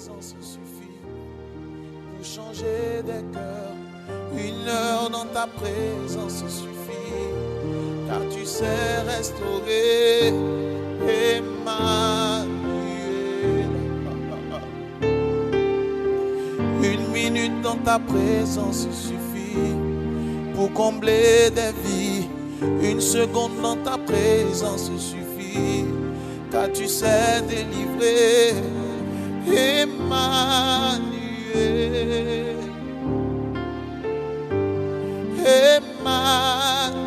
présence suffit pour changer des cœurs. 1 heure dans ta présence suffit, car tu sais restaurer. Emmanuel. 1 minute dans ta présence suffit pour combler des vies. 1 seconde dans ta présence suffit, car tu sais délivrer. Emmanuel. Emmanuel.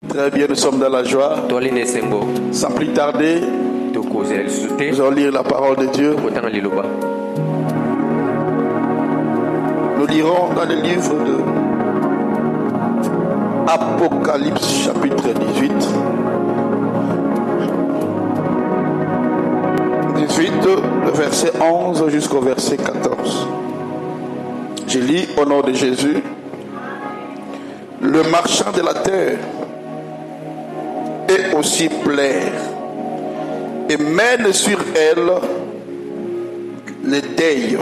Très bien, nous sommes dans la joie. Sans plus tarder, nous allons lire la parole de Dieu. Nous lirons dans le livre de Apocalypse chapitre 18. 18, le verset 11 jusqu'au verset 14. Je lis au nom de Jésus. Le marchand de la terre est aussi plaire et mène sur elle les deuils,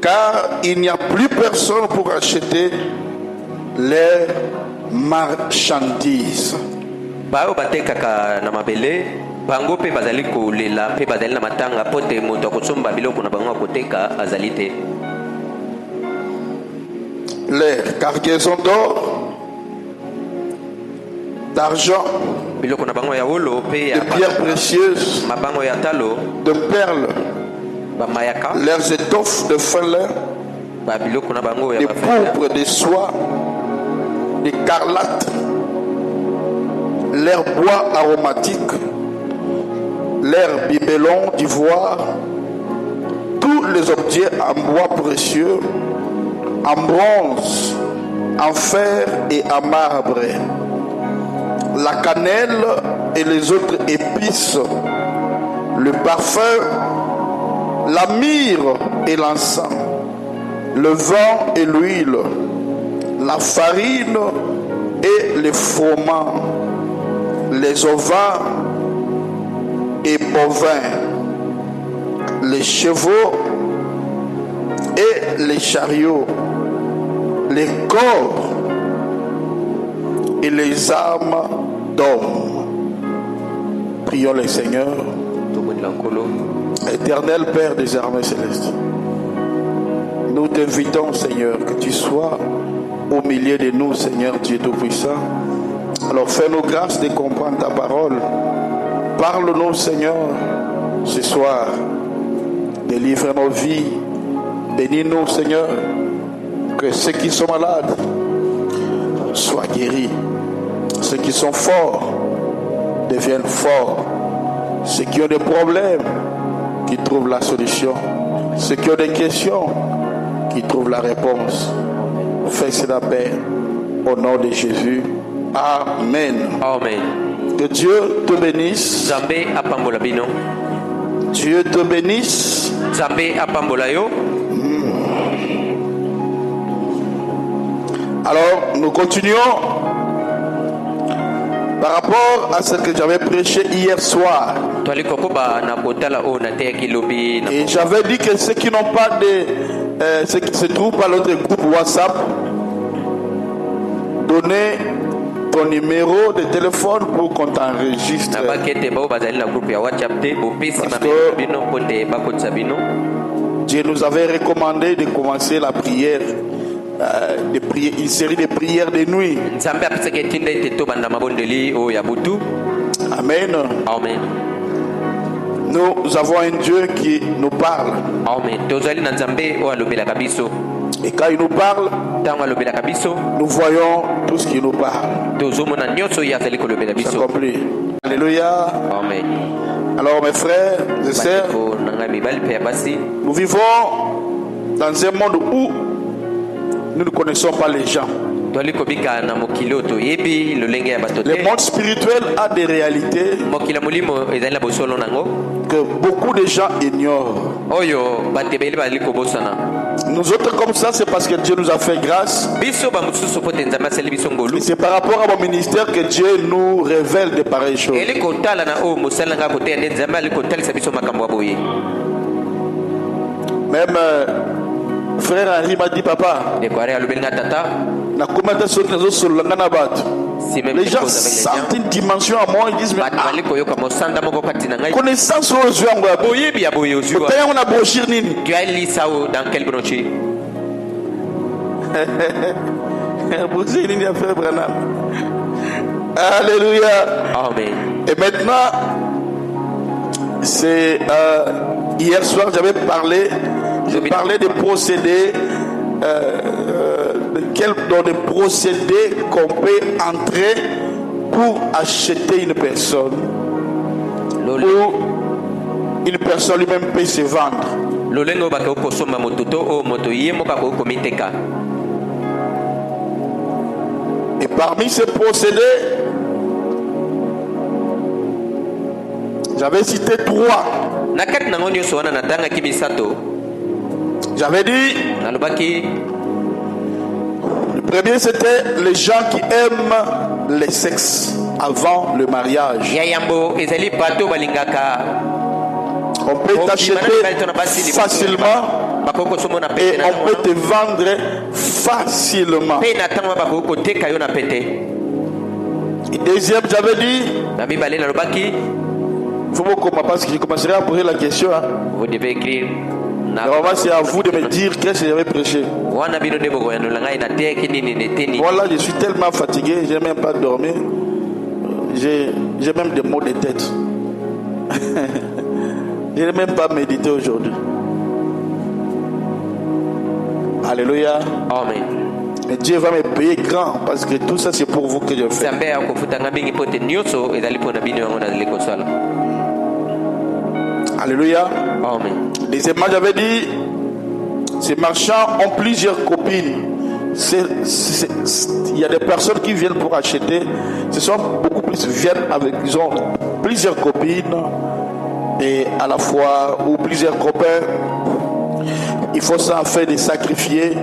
car il n'y a plus personne pour acheter les marchandises. Bango pe bazali kolela pe bazali na matanga pote moto akosomba biloko na bango akoteka azali te. Les cargaisons d'or, d'argent, biloko na bango ya wolo pe ya de pierres précieuses, mabango ya talo, de perles, ba mayaka, leurs étoffes de fin lin, ba biloko na bango ya de pourpre, de soie, d'écarlate, leurs bois aromatiques, leurs bibelons d'ivoire, tous les objets en bois précieux, en bronze, en fer et en marbre, la cannelle et les autres épices, le parfum, la myrrhe et l'encens, le vin et l'huile, la farine et les froment, les ovins et bovins, les chevaux et les chariots, les corps et les âmes d'hommes. Prions le Seigneur. Éternel Père des armées célestes, nous t'invitons, Seigneur, que tu sois au milieu de nous, Seigneur Dieu Tout-Puissant. Alors fais-nous grâce de comprendre ta parole. Parle-nous, Seigneur, ce soir. Délivre nos vies. Bénis-nous, Seigneur. Que ceux qui sont malades soient guéris. Ceux qui sont forts deviennent forts. Ceux qui ont des problèmes, qui trouvent la solution. Ceux qui ont des questions, qui trouvent la réponse. Fais cela, Père, au nom de Jésus. Amen. Amen. Que Dieu te bénisse. Zambé apambola bino. Dieu te bénisse. Zambé apambola yo. Alors, nous continuons par rapport à ce que j'avais prêché hier soir. Et j'avais dit que ceux qui n'ont pas de... ceux qui se trouvent par notre groupe WhatsApp, donnez ton numéro de téléphone pour qu'on t'enregistre. Parce que Dieu nous avait recommandé de commencer la prière, une série de prières de nuit. Amen. Amen. Nous avons un Dieu qui nous parle. Amen. Et quand il nous parle, nous voyons tout ce qu'il nous parle. C'est compris. Alléluia. Amen. Alors mes frères et sœurs, nous vivons dans un monde où nous ne connaissons pas les gens. Le monde spirituel a des réalités que beaucoup de gens ignorent. Nous autres comme ça, c'est parce que Dieu nous a fait grâce. Biso ba mususu pote nzambe asali biso ngolu. C'est par rapport à mon ministère que Dieu nous révèle de pareilles choses. Eli kotala na o musala nga kote nde nzambe ali kotalisa biso makambo ya boye. Même frère Henri m'a dit, papa, De kware alobeli nga tata. na combien de choses nous sommes Si même les gens sentent une dimension à moi, ils disent, mais batu bali koyoka mosanda moko kati na ngai. connaissance aux yeux en Guadeloupe. Boyebi ya boye ozwa. On a brochure nini. Tu as lu ça dans quel brochure? Brochure nini a fait Branham. Alléluia. Amen. Et maintenant, c'est hier soir j'avais parlé, je parlais des procédés, dans des procédés qu'on peut entrer pour acheter une personne. Ou une personne lui-même peut se vendre. Lolengo baka okosomba mototo o moto yemo baka okomiteka. Et parmi ces procédés, j'avais cité 3. Nakati nango nyonso wana natanga kibisato. J'avais dit, Nalobaki le premier c'était les gens qui aiment les sexes avant le mariage. ya yambo ezali bato balingaka. On peut t'acheter facilement Bakoko somo na et pete na on peut te vendre facilement. pe na tango bakoko teka yo na pete. Et deuxième, j'avais dit, Na mibale nalobaki faut beaucoup parce que je commencerai à poser la question. Hein. vous devez écrire. Normalement, c'est à vous de me dire qu'est-ce que j'avais prêché. Wana bino de bogo yano langa ina te kini ni neteni. Voilà, je suis tellement fatigué, je n'ai même pas dormi. J'ai même des maux de tête. Je n'ai même pas médité aujourd'hui. Alléluia. Amen. Et Dieu va me payer grand parce que tout ça c'est pour vous que je fais. Sambe ya kufutanga bingi pote nyoso ezali pona bino yango na leko sala. Alléluia. Amen. Deuxièmement, j'avais dit, ces marchands ont plusieurs copines. Il y a des personnes qui viennent pour acheter. Ce sont beaucoup plus viennent avec, ils ont plusieurs copines et à la fois ou plusieurs copains. Il faut ça faire de sacrifier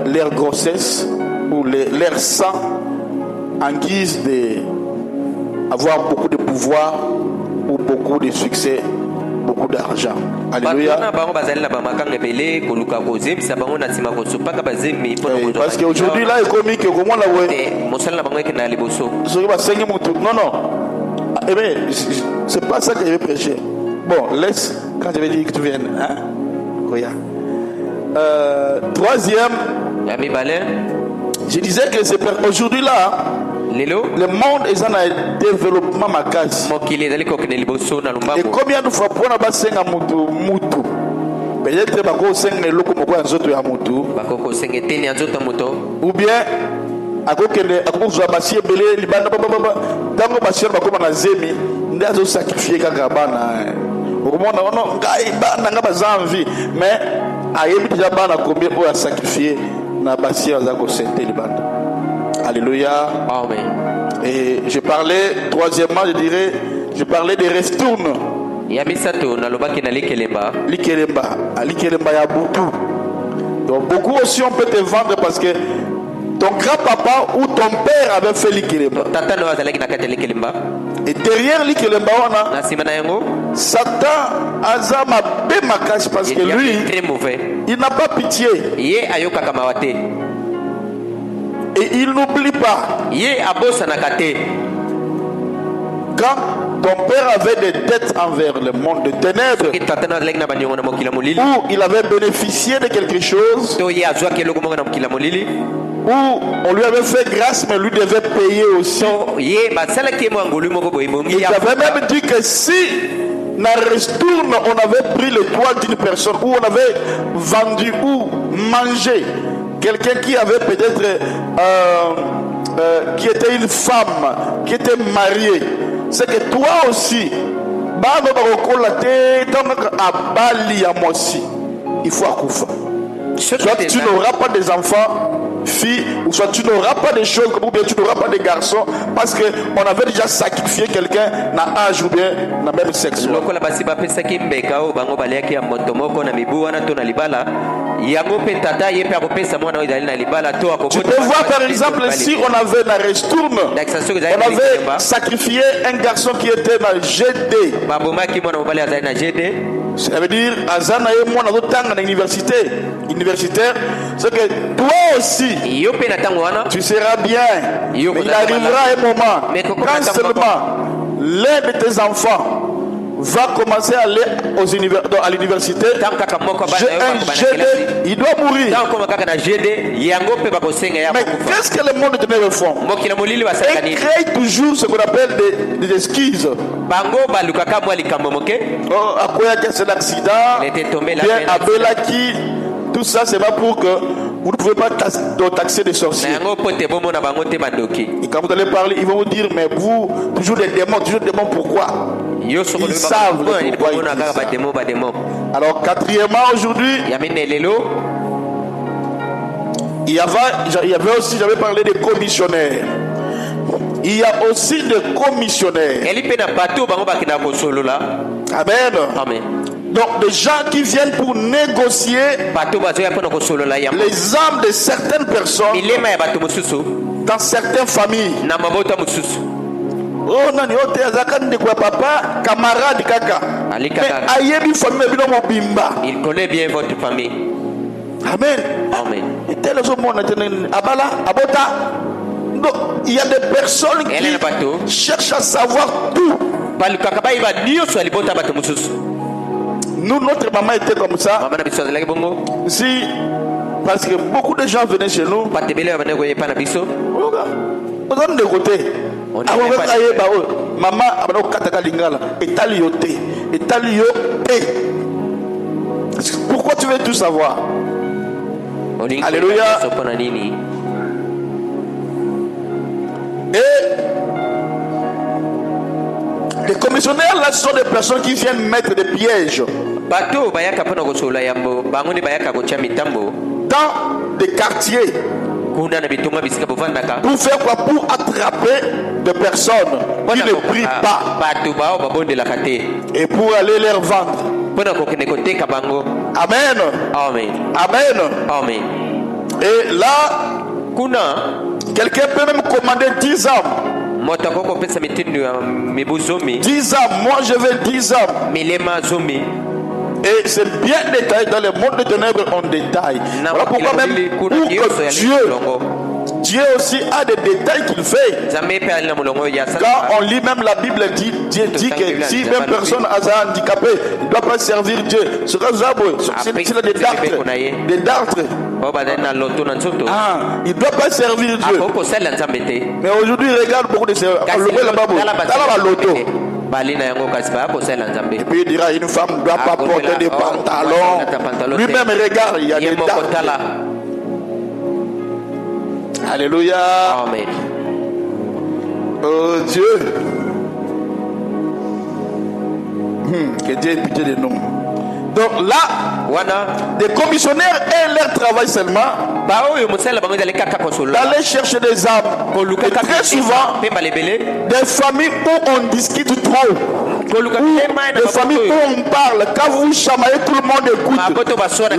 leur grossesse ou leur sang en guise d'avoir beaucoup de pouvoir ou beaucoup de succès, beaucoup d'argent. Alléluia. Parce qu'aujourd'hui là, il est comique. Comment la non, non. Eh bien, c'est pas ça que je vais prêcher. Bon, laisse quand je vais dire que tu viennes. Hein? Regarde. Troisième, je disais que aujourd'hui là, le monde est en développement macasse. Et combien de fois pour na mutu peut-être bako senga loko moko nzoto ya mutu ou bien akokende akozwa basie belé libanda tango basie bakoma na zemi ndazo sacrifier kaka bana okomona ono ngai bana nga bazanvi mais ayebi déjà bana combien pour sacrifier na basie azako sente libanda. Alléluia. Amen. Et je parlais, troisièmement, je parlais des restournes. Yamisato nalobaki na likelemba. Likelemba ya butu. Donc beaucoup aussi on peut te vendre parce que ton grand-papa ou ton père avait fait likelemba. Tata no azalaki na kati likelemba. Et derrière likelemba na sima na yango Satan azama be makasi parce que lui très mauvais. Il n'a pas pitié. Ye ayoka kamawate. Et il n'oublie pas. Quand ton père avait des dettes envers le monde de ténèbres, où il avait bénéficié de quelque chose, où on lui avait fait grâce, mais lui devait payer aussi. Il avait même dit que si dans le restourne, on avait pris le toit d'une personne, où on avait vendu ou mangé quelqu'un qui avait peut-être qui était une femme, qui était mariée, c'est que toi aussi, il faut accoucher. Soit tu n'auras pas des enfants, filles, ou soit tu n'auras pas des choses, ou bien tu n'auras pas des garçons, parce qu'on avait déjà sacrifié quelqu'un dans âge ou bien dans le même sexe. Tu peux voir par exemple si on avait la restourne, on avait sacrifié un garçon qui était dans GD. Ça veut dire Azana et moi dans l'université universitaire, c'est que toi aussi tu seras bien. Mais il arrivera un moment quand seulement l'un de tes enfants va commencer à aller à l'université, j'ai un GD, il doit mourir. Mais qu'est-ce que le monde de Ténèbres font? Ils créent toujours ce qu'on appelle des excuses. Oh, à quoi il y a un accident, bien à Belaki, tout ça c'est pas pour que vous ne pouvez pas taxer des sorciers. Et quand vous allez parler, ils vont vous dire, mais vous, toujours des démons, pourquoi? Ils savent pourquoi ils disent ça. Alors quatrièmement aujourd'hui, il y avait aussi, j'avais parlé des commissionnaires. Il y a aussi des commissionnaires. Amen. Donc des gens qui viennent pour négocier les âmes de certaines personnes dans certaines familles. Oh non, papa, camarade kaka. Il connaît bien votre famille. Amen. Amen. Donc, il y a des personnes qui cherchent à savoir tout. Nous, notre maman était comme ça. Si, parce que beaucoup de gens venaient chez nous. De côté. Maman, pourquoi tu veux tout savoir? Alléluia. Et les commissionnaires là sont des personnes qui viennent mettre des pièges dans des quartiers. Pour faire quoi? Pour attraper des personnes qui ne prient pas et pour aller les vendre. Amen. Amen. Amen. Amen. Et là, quelqu'un peut même commander 10 âmes. 10 âmes, moi je veux 10 âmes. Et c'est bien détaillé dans le monde des ténèbres en détail. Voilà pourquoi même pour que Dieu aussi a des détails qu'il fait. Quand on lit même la Bible, Dieu dit que si même personne a un handicapé, il ne doit pas servir Dieu. C'est des dartres. Il ne doit pas servir Dieu. Mais aujourd'hui, regarde beaucoup de ces et puis il dira une femme ne doit pas porter des pantalons. Lui-même regarde, il y a des dartres. Alléluia. Amen. Oh Dieu. Que Dieu ait pitié de nous. Donc là, des commissionnaires et leur travail seulement d'aller chercher des âmes. Et très souvent, des familles où on discute trop. Des familles où on parle. Quand vous chamaillez, tout le monde écoute.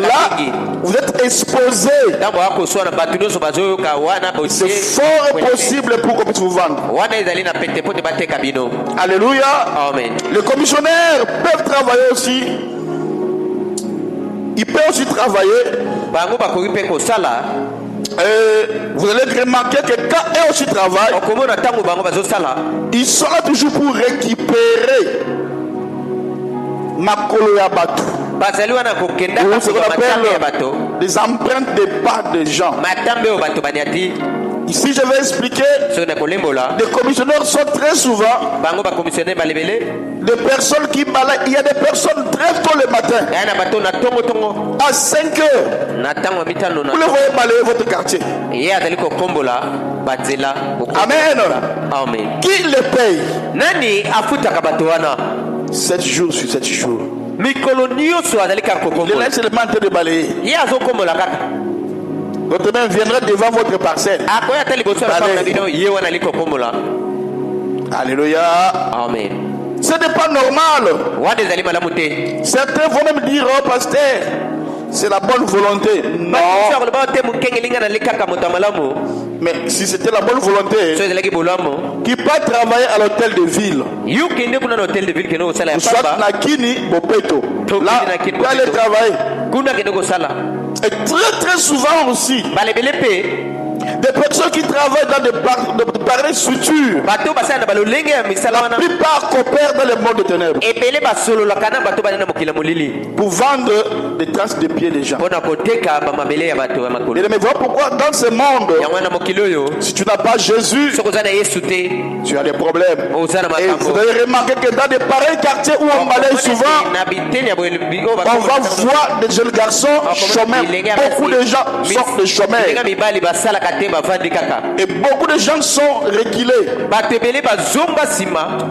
Là, vous êtes exposé. C'est fort possible pour qu'on puisse vous vendre. Alléluia. Amen. Les commissionnaires peuvent travailler aussi. Ils peuvent aussi travailler. Vous allez remarquer que quand eux aussi travaillent, ils sont là toujours pour récupérer Makolo ya Batu. Ou ce qu'on appelle des empreintes des pas des gens. Ici, je vais expliquer. Les commissionnaires sont très souvent des personnes qui balayent. Il y a des personnes très tôt le matin, à 5 heures. Vous les voyez balayer votre quartier. Amen. Qui les paye? 7 jours sur 7 jours. Il laisse le manteau de balayer. Votre main viendra devant votre parcelle. Alléluia. Amen. Ce n'est pas normal. Certains vont même dire, oh pasteur, c'est la bonne volonté. Non. Mais si c'était la bonne volonté, qui pas travailler à l'hôtel de ville, soit Nakini, Bopeto, là, il aller travailler. Et très souvent aussi, des personnes qui travaillent dans de pareilles structures, la plupart coopèrent dans le monde de ténèbres pour vendre des traces de pieds des gens. Mais voilà pourquoi dans ce monde, si tu n'as pas Jésus, tu as des problèmes. Et vous avez remarqué que dans des pareils quartiers où on balaye souvent, on va voir des jeunes garçons chômeurs. Beaucoup de gens sont des chômeurs. Et beaucoup de gens sont reculés.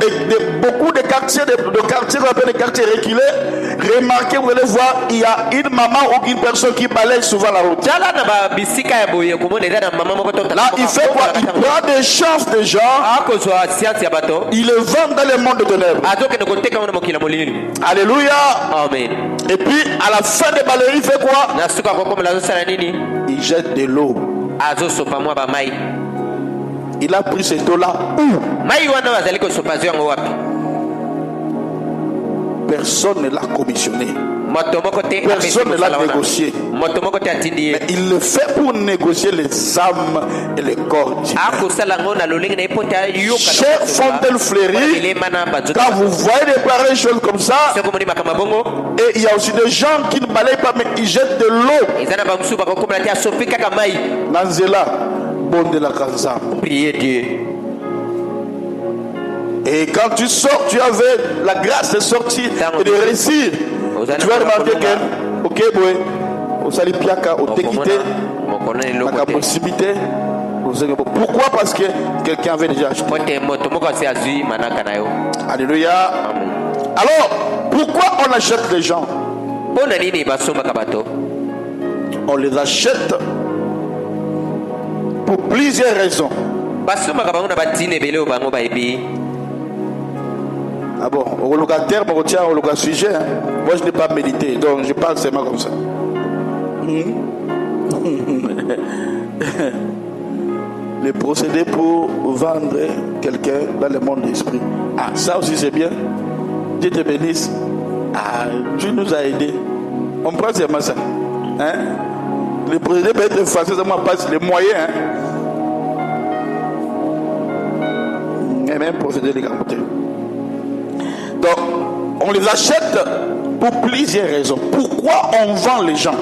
Et beaucoup de quartiers, qu'on appelle des quartiers reculés, remarquez, vous allez voir, il y a une maman ou une personne qui balaye souvent la route. Là, il fait quoi? Il prend des chances de gens, il les vend dans le monde de ténèbres. Alléluia. Amen. Et puis, à la fin de balayer, il fait quoi? Il jette de l'eau. Il a pris cette eau-là où? Personne ne l'a commissionné. Personne ne l'a négocié. Mais il le fait pour négocier les âmes et les corps. Chers Fontaine Fleurie, quand vous voyez des pareilles choses comme ça, et il y a aussi des gens qui ne balayent pas, mais ils jettent de l'eau. Nanzela, bon de la Kanza. Priez Dieu. Et quand tu sors, tu avais la grâce de sortir et de réussir. Tu vas remarquer que, ok, boy, au Salipiaka, au Tekité, à la proximité. Pourquoi? Parce que quelqu'un avait déjà acheté. Alléluia. Alors, pourquoi on achète les gens? On les achète pour plusieurs raisons. Ah bon, au locataire, au sujet, hein. Moi je n'ai pas médité, donc je parle seulement comme ça. Les procédés pour vendre quelqu'un dans le monde d'esprit. Ah, ça aussi c'est bien. Dieu te bénisse. Ah, Dieu nous a aidés. On prend seulement ça. Hein? Les procédés peuvent être faciles, ça m'a pas les moyens. Hein? Et même procédés les gars. Donc, on les achète pour plusieurs raisons. Pourquoi on vend les gens?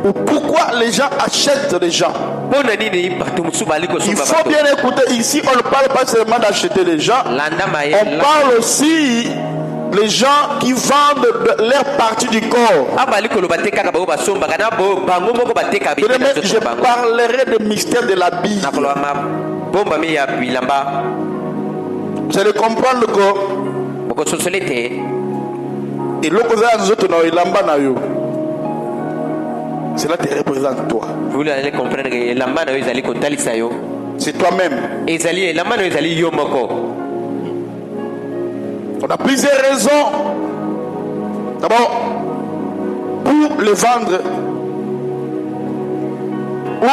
Ou pourquoi les gens achètent les gens? Il faut bien écouter. Ici, on ne parle pas seulement d'acheter les gens. On parle aussi les gens qui vendent leur partie du corps. Je parlerai des mystères de la Bible. Vous allez comprendre que et cela te représente toi. Vous allez comprendre que c'est toi-même. On a plusieurs raisons. D'abord, pour les vendre ou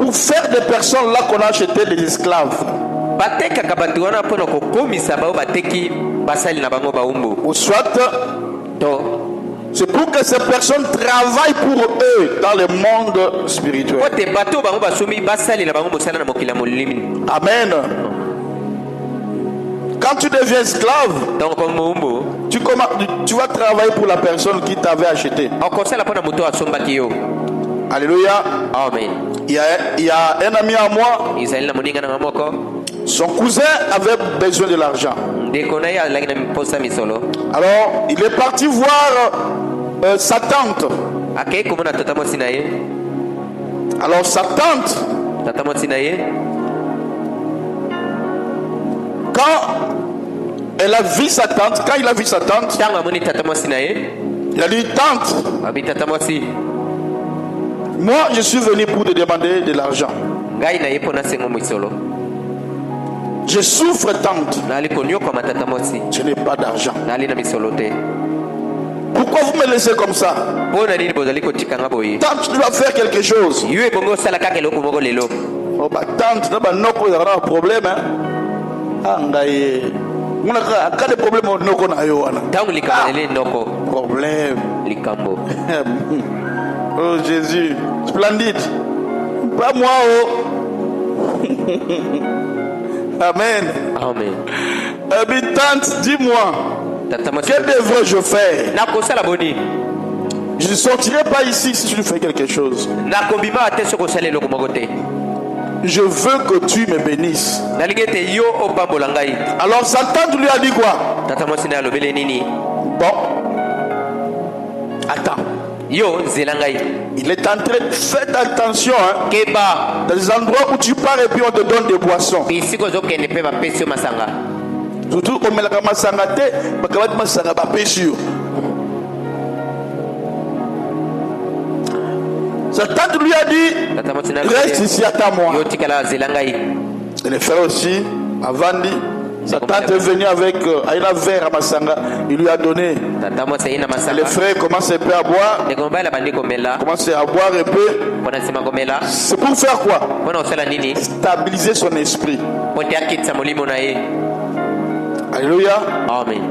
pour faire des personnes là qu'on a acheté des esclaves. Ou soit c'est pour que ces personnes travaillent pour eux dans le monde spirituel. Amen. Quand tu deviens esclave, tu vas travailler pour la personne qui t'avait acheté. Alléluia. Amen. Il y a un ami à moi. Son cousin avait besoin de l'argent. Alors, il est parti voir sa tante. Alors, sa tante, quand il a vu sa tante, il a dit, tante, moi je suis venu pour te demander de l'argent. Je souffre, tante. Je n'ai pas d'argent. Pourquoi vous me laissez comme ça? Pona nini bozali kotikanga boye? Tante, tu dois faire quelque chose. Yo ebongo sala kaka eloko moko lelo. Oh bah tante, na ba noko ya na problème hein. Ah ngai. Muna ka de problème noko na yo wana. Tangu likamele noko. Problème. Likambo. Oh Jésus, splendide. Pas moi oh. Amen. Amen. Habitante, dis-moi, que devrais-je faire? Je ne sortirai pas ici si tu ne fais quelque chose. Je veux que tu me bénisses. Alors Satan lui a dit quoi? Bon, attends. Il est en train, faites attention hein, dans les endroits où tu pars et puis on te donne des boissons. Surtout on met la masanga te, bakabat masanga ba pêcheur. Satan lui a dit reste ici, attends-moi. Et les frères aussi, avant dit, Satan est venu avec un verre à masanga, il lui a donné. Les frères commencent un peu à boire, commencent à boire un peu. C'est pour faire quoi? Stabiliser son esprit. Alléluia. Amen.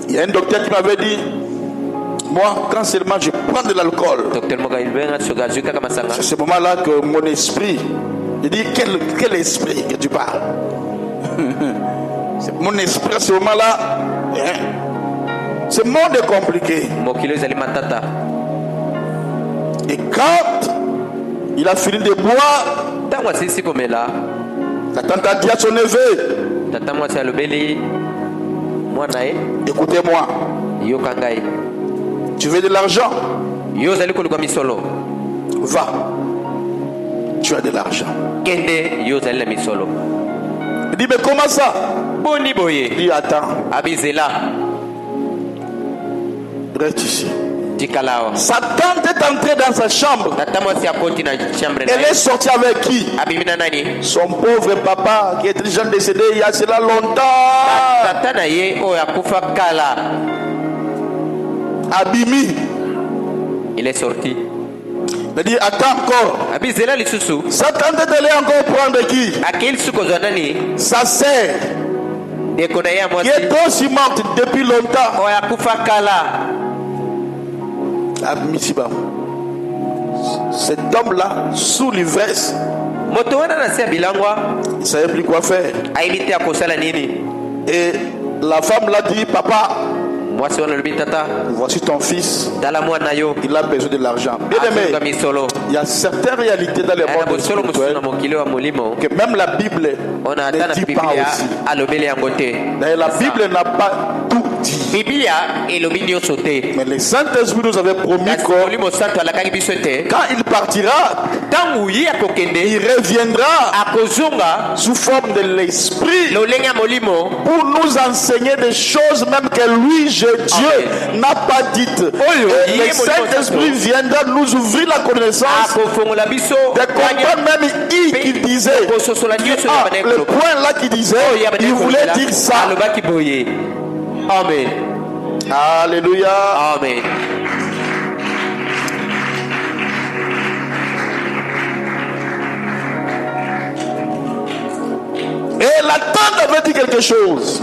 Il y a un docteur qui m'avait dit, moi, quand seulement je prends de l'alcool, c'est ce moment-là que mon esprit, il dit, quel esprit que tu parles? Mon esprit à ce moment-là, hein, ce monde est compliqué. Et quand il a fini de boire, la tante a dit à son neveu, écoutez-moi, tu veux de l'argent? Va, tu as de l'argent. Il dit, mais comment ça? Il dit, attends, reste ici. Sa tante est entrée dans sa chambre. Elle est sortie avec qui? Son pauvre papa qui est déjà décédé il y a cela longtemps. Abimi. Il est sorti. Il dit attends encore. Sa tante est allée encore prendre qui? Sa sœur qui est aussi morte depuis longtemps. Cet homme-là, sous l'ivresse, il ne savait plus quoi faire. Et la femme l'a dit, papa, voici ton fils, il a besoin de l'argent. Bien aimé, il y a certaines réalités dans le monde spirituel que même la Bible ne dit pas aussi. D'ailleurs, la Bible n'a pas tout dit. Mais le Saint-Esprit nous avait promis que quand il partira, il reviendra sous forme de l'Esprit pour nous enseigner des choses même que lui, Dieu, n'a pas dites. Et le Saint-Esprit viendra nous ouvrir la connaissance de comprendre même qu'il disait. Le point là qui disait, il voulait dire ça. Amen. Alléluia. Amen. Et la tante avait dit quelque chose.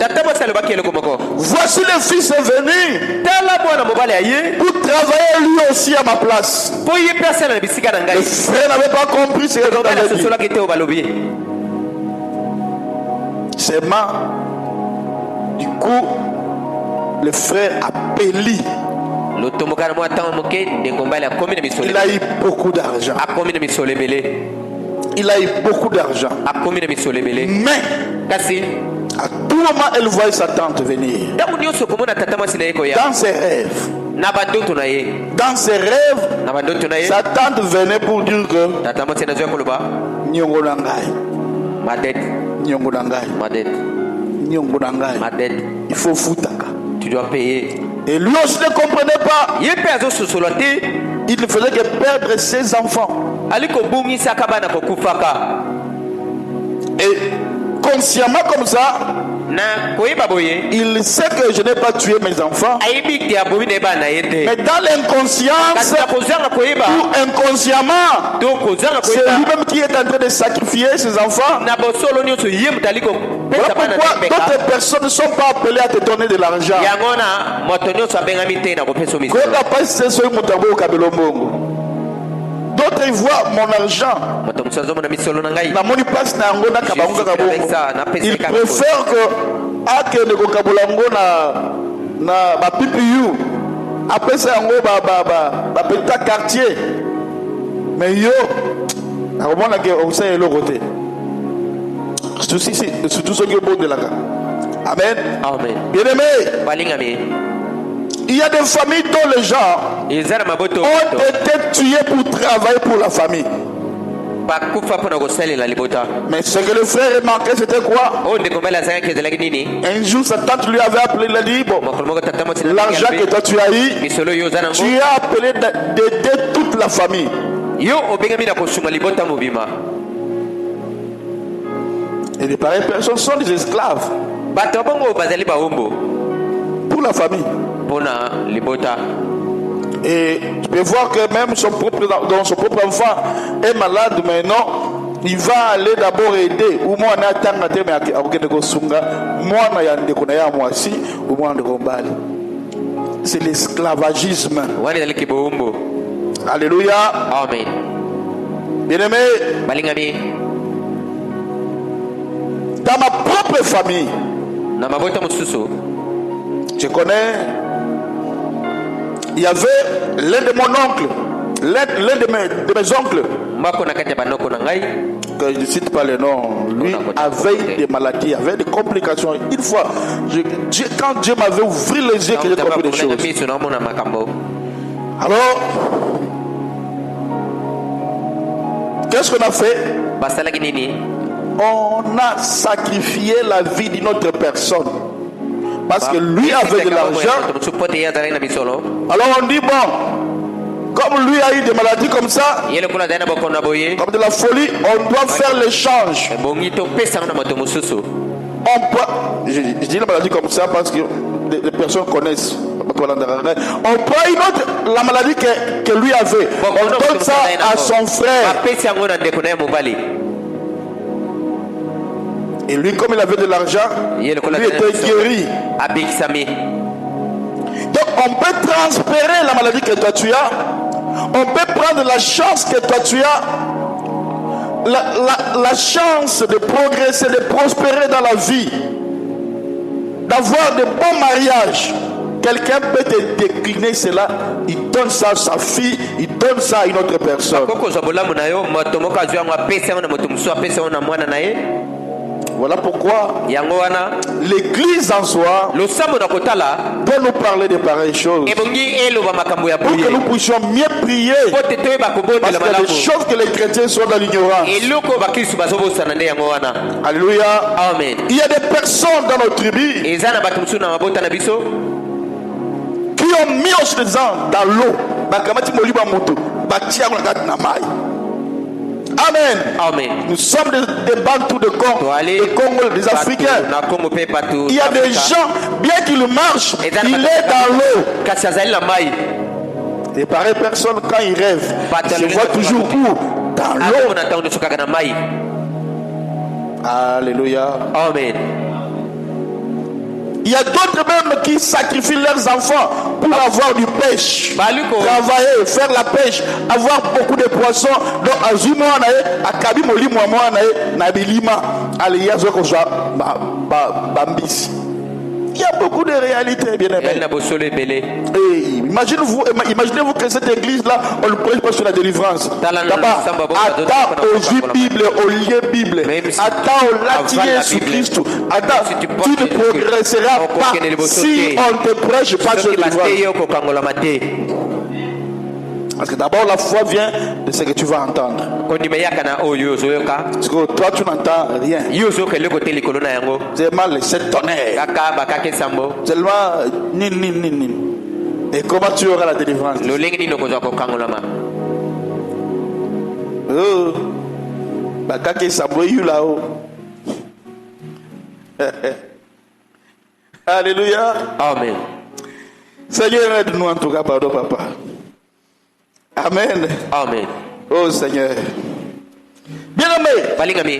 Voici le fils est venu pour travailler lui aussi à ma place. Le frère n'avait pas compris ce que l'autre avait dit. Seulement, du coup, le frère a péli. Il a eu beaucoup d'argent. Il a eu beaucoup d'argent. Mais à tout moment, elle voyait sa tante venir. Dans ses rêves. Dans ses rêves, sa tante venait pour dire que il faut foutaka. Tu dois payer. Et lui aussi ne comprenait pas. Il ne faisait que perdre ses enfants. Et consciemment comme ça, Il sait que je n'ai pas tué mes enfants. Mais dans l'inconscience, ou inconsciemment, c'est lui-même qui est en train de sacrifier ses enfants. Voilà pourquoi d'autres personnes ne sont pas appelées à te donner de l'argent. D'autres ils voient mon argent. Ils préfèrent que na PPU après ça petit quartier. Mais yo surtout ceux qui sont de là. Amen. Bien aimé. Il y a des familles dont les gens ont été tués pour travailler pour la famille. Mais ce que le frère remarquait, c'était quoi? Un jour, sa tante lui avait appelé, il a dit, bon, l'argent que toi tu as eu, tu as appelé d'aider toute la famille. Et les pareilles personnes sont des esclaves pour la famille. Et tu peux voir que même son propre enfant est malade, mais non, il va aller d'abord aider. C'est l'esclavagisme. Alléluia. Amen. Bien-aimé, dans ma propre famille, je connais, il y avait l'un de mon oncle, l'un de mes oncles, que je ne cite pas le nom, lui avait des maladies, avait des complications. Une fois, quand Dieu m'avait ouvert les yeux, que j'ai compris des choses. Alors, qu'est-ce qu'on a fait? On a sacrifié la vie d'une autre personne. Parce que lui avait de l'argent. Alors on dit, bon, comme lui a eu des maladies comme ça, comme de la folie, on doit faire l'échange. Je dis la maladie comme ça parce que les personnes connaissent. On prend une autre, la maladie que lui avait. On donne ça à son frère. Et lui, comme il avait de l'argent, lui était guéri. Donc on peut transférer la maladie que toi tu as. On peut prendre la chance que toi tu as. La chance de progresser, de prospérer dans la vie, d'avoir de bons mariages. Quelqu'un peut te décliner cela, il donne ça à sa fille, il donne ça à une autre personne. Voilà pourquoi l'église en soi doit nous parler de pareilles choses pour que nous puissions mieux prier, parce qu'il y a des choses que les chrétiens sont dans l'ignorance. Alléluia. Amen. Il y a des personnes dans notre tribu qui ont mis des gens dans l'eau. Amen. Nous sommes des Bantous de Congo, des Africains. Il y a des gens, bien qu'ils marchent, il est dans l'eau. Et pareil, personne, quand il rêve, se voit toujours où? Dans l'eau. Alléluia. Amen. Il y a d'autres même qui sacrifient leurs enfants pour avoir du pêche, travailler, faire la pêche, avoir beaucoup de poissons. Donc, il y a beaucoup de réalités, bien aimés. Imaginez-vous que cette église-là, on ne prêche pas sur la délivrance. Attends aux Bible, au lieu Bible. Attends au latier sur Christ. Attends, tu ne progresseras pas si on ne te prêche pas sur la délivrance. Parce que d'abord la foi vient de ce que tu vas entendre. Parce que toi tu n'entends rien. Seulement les sept tonnerres. Seulement nin. Et comment tu auras la délivrance? Alléluia. Amen. Seigneur, aide-nous en tout cas, pardon, papa. Amen. Amen. Oh Seigneur. Bien-aimé, Balingami.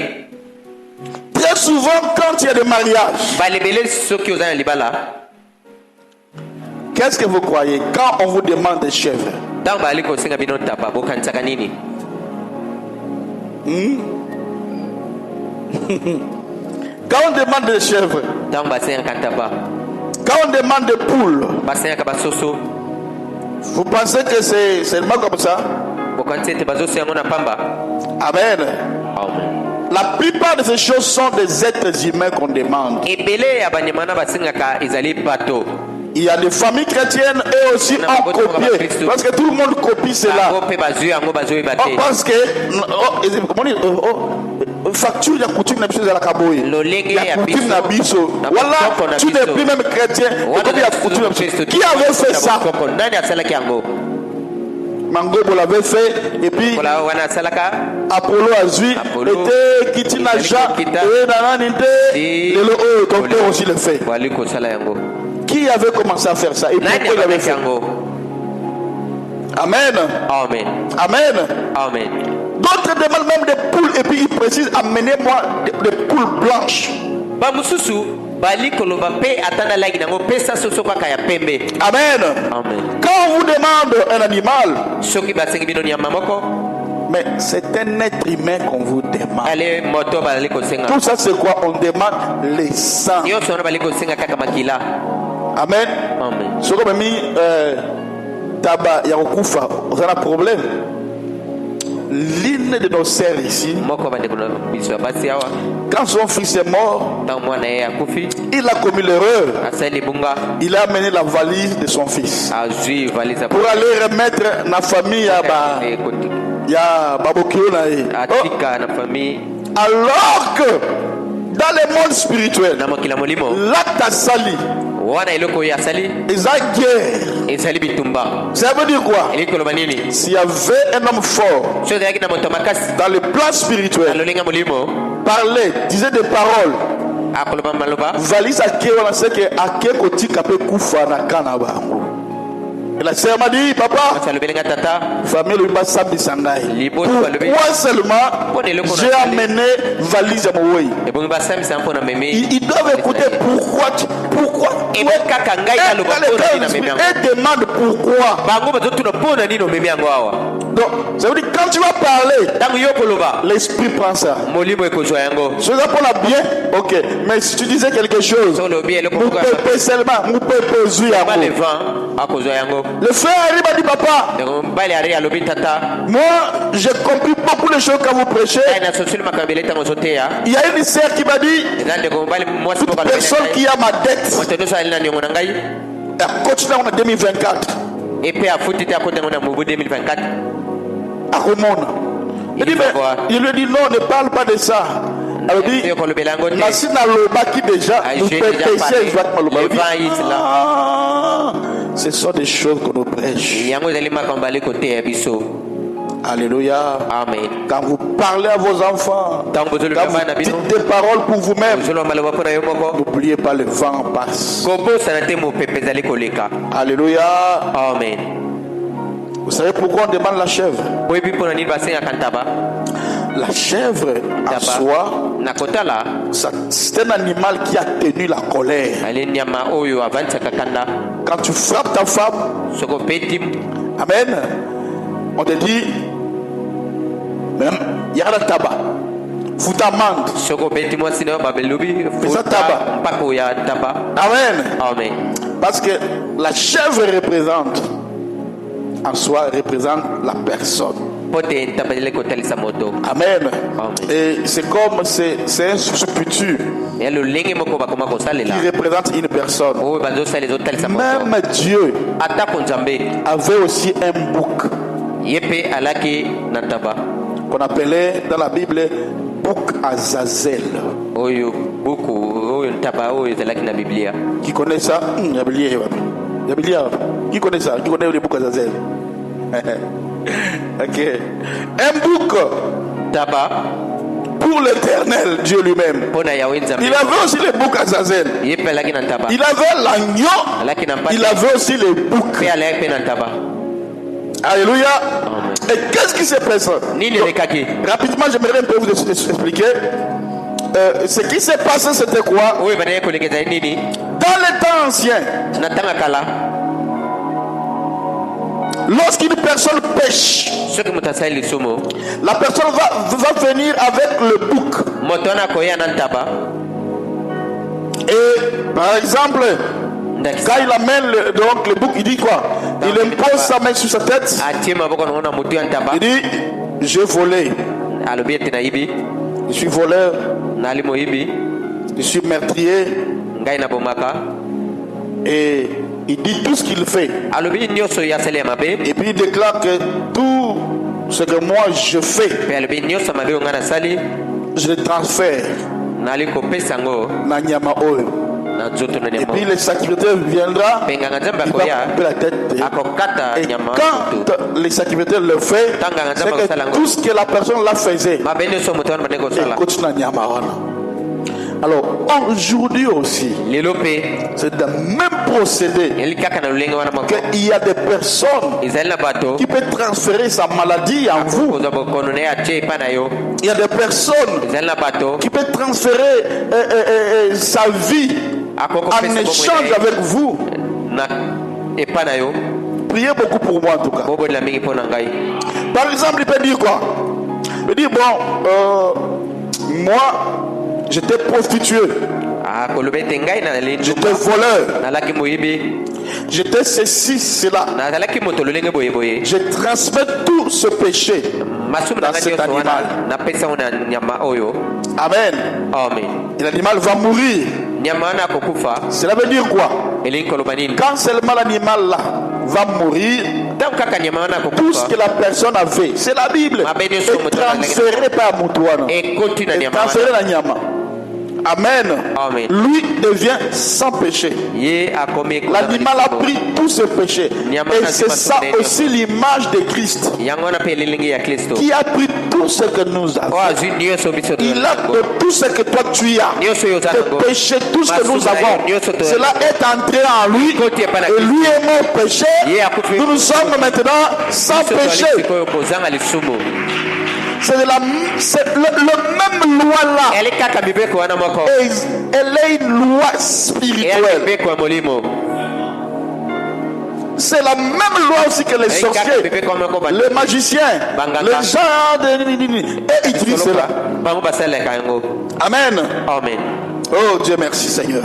très souvent quand il y a des mariages, Balebele soki ozana libala. qu'est-ce que vous croyez quand on vous demande des chèvres? Dans baliko singa bino tapa bokanisaka nini? Quand on demande des chèvres, Dans basenga tapa. quand on demande des poules, Basenga basoso. vous pensez que c'est seulement comme ça? Bokanise te bazoso yango na pamba. Amen. Amen. La plupart de ces choses sont des êtres humains qu'on demande. Ebele ya banyamana basengaka ezali bato. Il y a des familles chrétiennes et aussi ont copié. Parce que tout le monde copie cela. Bango pe bazwi yango bazwi On bate. pense que facture ya coutume na biso za la kaboy. Lolenge La ya coutume na biso. Voilà, tu n'es plus même chrétien. Comme il y a coutume na biso. Qui avait fait ça? Nani asalaki yango? Mangobo l'avait fait et puis Kola wana asalaka. Apollo a vu était Kitina Jean et Nananinte et le docteur aussi le fait. Wali kosala yango. Qui avait commencé à faire ça et pourquoi il avait fait? yango? Amen. Amen. Amen. Amen. D'autres demandent même des poules et puis ils précisent amenez-moi des poules blanches. Ba mususu bali koloba pe atana lagi nango pesa soso kaka ya pembe. Amen. Amen. Quand on vous demande un animal, Soki basengi bino nyama moko. mais c'est un être humain qu'on vous demande. Ale moto bali kosenga. Tout ça c'est quoi? On demande les sangs. Yo sona bali kosenga kaka makila. Amen. Amen. Ce qu'on m'a mis tabac, il y a un problème. L'une de nos sœurs ici, Moko bande kuna biso basi awa. quand son fils est mort, Tant mwana ye akufi. il a commis l'erreur. Asali bunga. Il a amené la valise de son fils Azui valisa. pour aller remettre la famille à Babokyo. Atika na famille. Alors que dans le monde spirituel, Na mokila molimo. l'acte à sali, Wana iloko ya sali. ils ont guerre. Ezali bitumba. Ça veut dire quoi? Eli koloba nini? S'il y avait un homme fort Chose yaki na moto makasi. dans le plan spirituel, Alolenga molimo. parlait, disait des paroles, Akoloba maloba. valise à qui on sait que à qui côté capé koufa na kanaba. Et la sœur m'a dit, papa, Salobelenga tata. famille le bas samedi sangai. Pourquoi seulement j'ai amené valise à Moui? Ebongi basami sampo na meme. Ils doivent écouter pourquoi Ebo kaka ngai aloba pona nini na meme yango. et demande pourquoi. Bango bazotuna pona nini no meme yango awa. Donc, ça veut dire quand tu vas parler, Tangu yo koloba. l'esprit prend ça. Molimo ekozwa yango. Je vais pour la bien, ok. Mais si tu disais quelque chose, So lobi eloko mon ko. pépé seulement, mon pépé zui à Ba le vous. vent akozwa yango. Le frère arrive à dire, papa, Donc bali ari alobi tata. moi j'ai compris beaucoup de choses quand vous prêchez. Ai na sosuli makabele tango soteya. Il y a une sœur qui m'a dit, Ezande ko bali mwasi toute moko alobi. personne qui a ma dette, Moto dosa alina niongo na ngai. elle continue en 2024. Et puis afuti te akotengo na mubu 2024. À Romona. Il dit, mais il lui dit, non, ne parle pas de ça. Elle dit, Yo kolobela yango te. Nassina Loba qui déjà, nous J'ai pépé déjà parlé. 16 Maloba. Le vent is là. Ah, ce sont des choses qu'on nous prêche. Yango ezali makambo ali kote ya biso. Alléluia. Amen. Quand vous parlez à vos enfants, Tango bozolo quand vous bana bino. dites des paroles pour vous-même, Bozolo maloba pona yo moko. n'oubliez pas le vent passe. Kobosana te mopepe ezali koleka. Alléluia. Amen. Vous savez pourquoi on demande la chèvre? Boyebi mpona nini basengaka ntaba. La chèvre en Taba soi, na kotala c'est un animal qui a tenu la colère. ali nyama oyo avandisaka kanda. Quand tu frappes ta femme, Soko peti amen, on te dit, même, il y a le tabac. Faut t'amende. soko peti mwasi nayo babelobi Eza taba. mpako ya taba. Amen. Amen. Parce que la chèvre représente, en soi, représente la personne. Pote ntaba ile kotalisa moto. Amen. Amen. Et c'est comme, c'est un substitut Ya lolenge moko bakoma kosalela. qui représente une personne. Oyo bazosala ezotalisa moto. Même Dieu Atako nzambe avait aussi un bouc ye mpe alaki na ntaba qu'on appelait dans la Bible bouc Azazel. oyo buku oyo ntaba oyo ezalaki na biblia. Qui connaît ça? Qui connaît ça? Qui connaît le bouc Azazel? Ok. Un bouc Taba pour l'Éternel, Dieu lui-même. Il avait aussi les boucs Azazel. Il avait l'agneau. Il avait aussi les boucs. Alléluia. Et qu'est-ce qui s'est passé? Rapidement, j'aimerais un peu vous expliquer. Ce qui s'est passé, c'était quoi? Dans les temps anciens, lorsqu'une personne pêche, la personne va venir avec le bouc. Et par exemple, quand il amène le bouc, il dit quoi? Il impose sa main sur sa tête. Il dit, j'ai volé. Je suis voleur. Je suis meurtrier. Et il dit tout ce qu'il fait. Et puis il déclare que tout ce que moi je fais, je le transfère na nyama oyo. Et puis le sacrificateur viendra, il va couper la tête. Et quand le sacrificateur le fait, c'est que tout ce que la personne la faisait, il continue na nyama. Alors aujourd'hui aussi, c'est le même procédé. Il y a des personnes qui peuvent transférer sa maladie en vous. Il y a des personnes qui peuvent transférer sa vie en échange avec vous. Priez beaucoup pour moi en tout cas. Par exemple, il peut dire quoi? Il peut dire moi j'étais prostituée, j'étais voleur, j'étais ceci, cela. Je transmets tout ce péché dans cet animal. Amen. Et l'animal va mourir. Cela veut dire quoi? Quand seulement l'animal là va mourir, tout ce que la personne a fait, c'est la Bible, est transféré par Moutouana, est transféré la Nyama. Amen. Lui devient sans péché. L'animal a pris tous ses péchés. Et c'est ça aussi l'image de Christ, qui a pris tout ce que nous avons. Il a de tout ce que toi tu as, tes péchés, tout ce que nous avons, cela est entré en lui. Et lui est mort péché. Nous sommes maintenant sans péché. C'est le même loi là. Elle est une loi spirituelle. C'est la même loi aussi que les sorciers, les magiciens, les gens et utilisent cela. Amen. Oh Dieu merci Seigneur.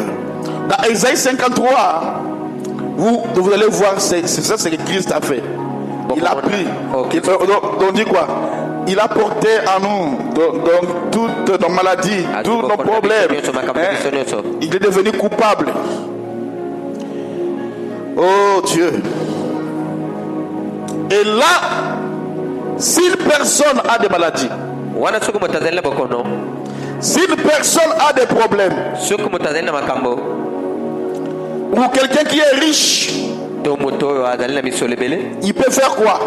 Dans Ésaïe 53, vous allez voir, c'est ça ce que Christ a fait. Il a pris. On dit quoi? Il a porté en nous toutes nos maladies, tous nos problèmes. Il est devenu coupable. Oh Dieu. Et là, si une personne a des maladies, si une personne a des problèmes, ou quelqu'un qui est riche, il peut faire quoi?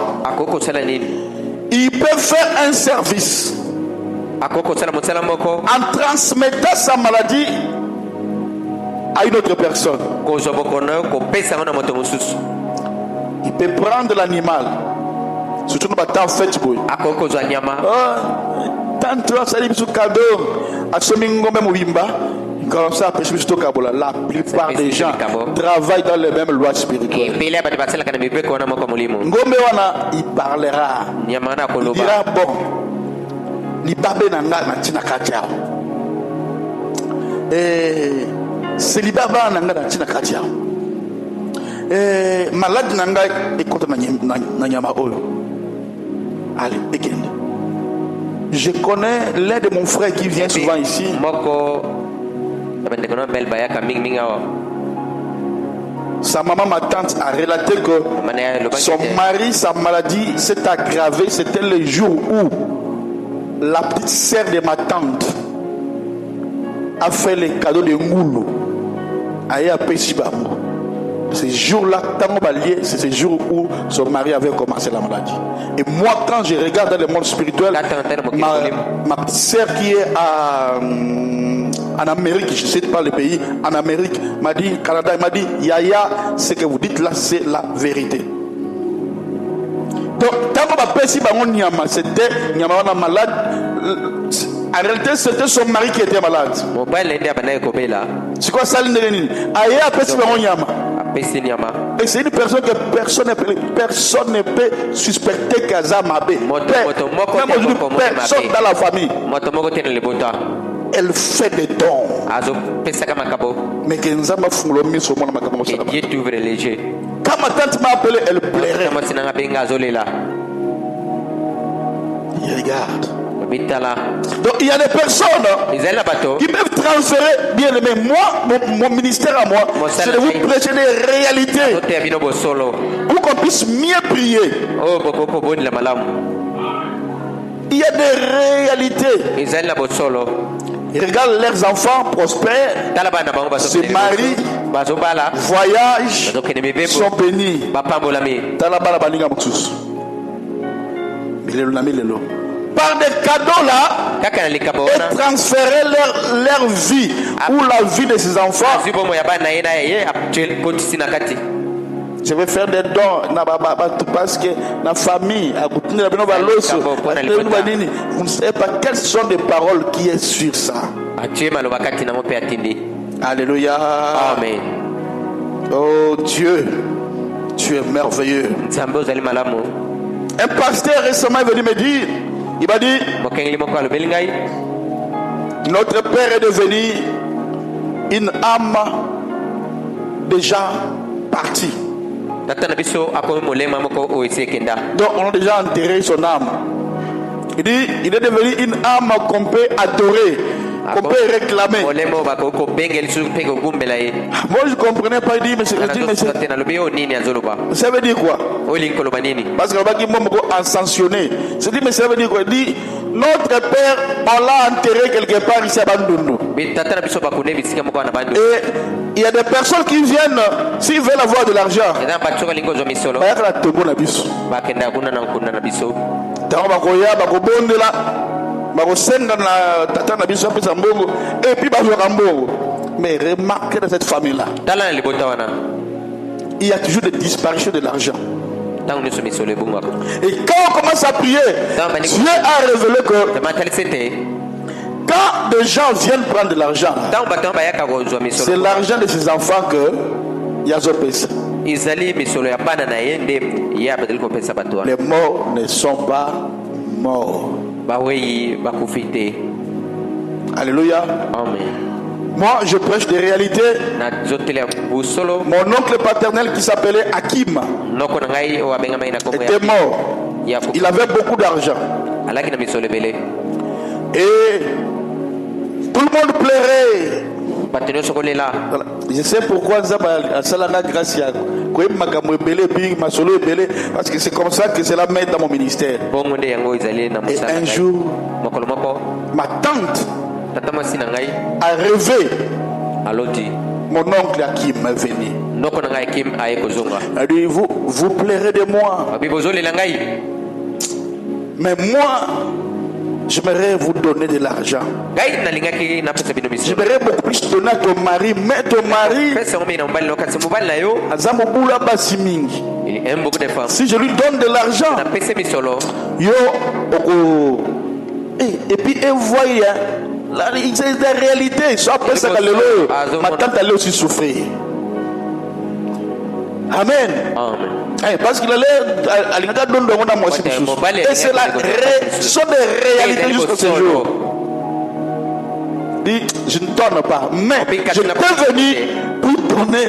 Il peut faire un service en transmettant sa maladie à une autre personne. Il peut prendre l'animal, surtout dans le temps fait. Tant ça dit sur cadeau, à ce moment comme ça, la plupart des gens travaillent dans les mêmes lois spirituelles. Ngombe wana il parlera, il dira bon, ni babé nanga na tina katia. Célibat nanga na tina katia. Malade nanga écoute na nyama oyo. Allez, begin. Je connais l'un de mon frère qui vient souvent ici. Sa maman, ma tante, a relaté que son mari, sa maladie s'est aggravée. C'était le jour où la petite sœur de ma tante a fait les cadeaux de Ngoulou à Pesibambo. Ces jours-là, c'est ces jours où son mari avait commencé la maladie. Et moi, quand je regarde dans le monde spirituel, ma sœur qui est en Amérique, je ne sais pas le pays, en Amérique, m'a dit, Canada, il m'a dit, Yaya, ce que vous dites là, c'est la vérité. Donc, quand c'était malade, en réalité, c'était son mari qui était malade. C'est quoi ça? Et c'est une personne que personne ne peut suspecter qu'Aza Mabé. Personne dans la famille. Elle fait des dons. Mais que nous avons fait sur mon quand ma tante m'a appelé, elle plairait. Il regarde. Donc il y a des personnes qui peuvent transférer, bien aimé, moi, mon ministère à moi, c'est de vous prêcher des réalités pour qu'on puisse mieux prier. Il y a des réalités. Ils regardent leurs enfants prospères, se marient, voyagent, sont bénis. Par des cadeaux là, et transférer leur vie ou la vie de ses enfants. Je vais faire des dons parce que la famille, vous ne savez pas quelles sont les paroles qui est sur ça. Alléluia. Amen. Oh Dieu, tu es merveilleux. Un pasteur récemment est venu me dire, il m'a dit, notre père est devenu une âme déjà partie. Donc on a déjà enterré son âme. Il dit, il est devenu une âme qu'on peut adorer, qu'on peut réclamer. Moi je ne comprenais pas, il dit, mais ça veut dire quoi? Parce que le a sanctionné. C'est dit, mais ça veut dire quoi? Il dit, notre père, on l'a enterré quelque part ici à Bandundu. Et il y a des personnes qui viennent, s'ils veulent avoir de l'argent, et puis mais remarquez dans cette famille là, il y a toujours des disparitions de l'argent. Et quand on commence à prier, Dieu a révélé que quand des gens viennent prendre de l'argent, c'est l'argent de ses enfants que Yazo pèse. Les morts ne sont pas morts. Alléluia. Amen. Moi, je prêche des réalités. Mon oncle paternel qui s'appelait Hakim était mort. Il avait beaucoup d'argent. Et tout le monde pleurait. Je sais pourquoi parce que c'est comme ça que cela met dans mon ministère. Et un jour, ma tante a rêvé. Mon oncle Hakim est venu. Elle dit, vous plairez de moi. Mais moi, j'aimerais vous donner de l'argent. J'aimerais beaucoup plus donner à ton mari. Mais ton mari, si je lui donne de l'argent, et puis elle voit, c'est la réalité. Ma tante allait aussi souffrir. Amen. Parce qu'il allait à et c'est ce sont des réalités jusqu'à ce jour. Dit, je ne donne pas, mais je peux venir pour donner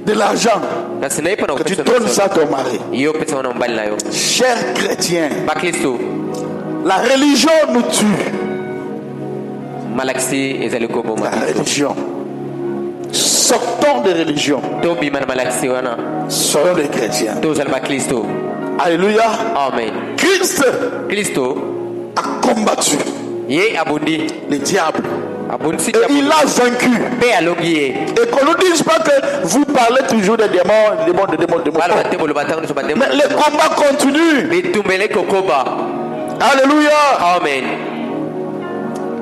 de l'argent. Que tu donnes ça à ton mari. Chers chrétiens, la religion nous tue. La religion. Sortons des religions. Soyons des chrétiens. Alléluia. Amen. Christ a combattu le diable Et il a vaincu. Et qu'on ne nous dise pas que vous parlez toujours des démons, mais le combat continue. Alléluia. Amen.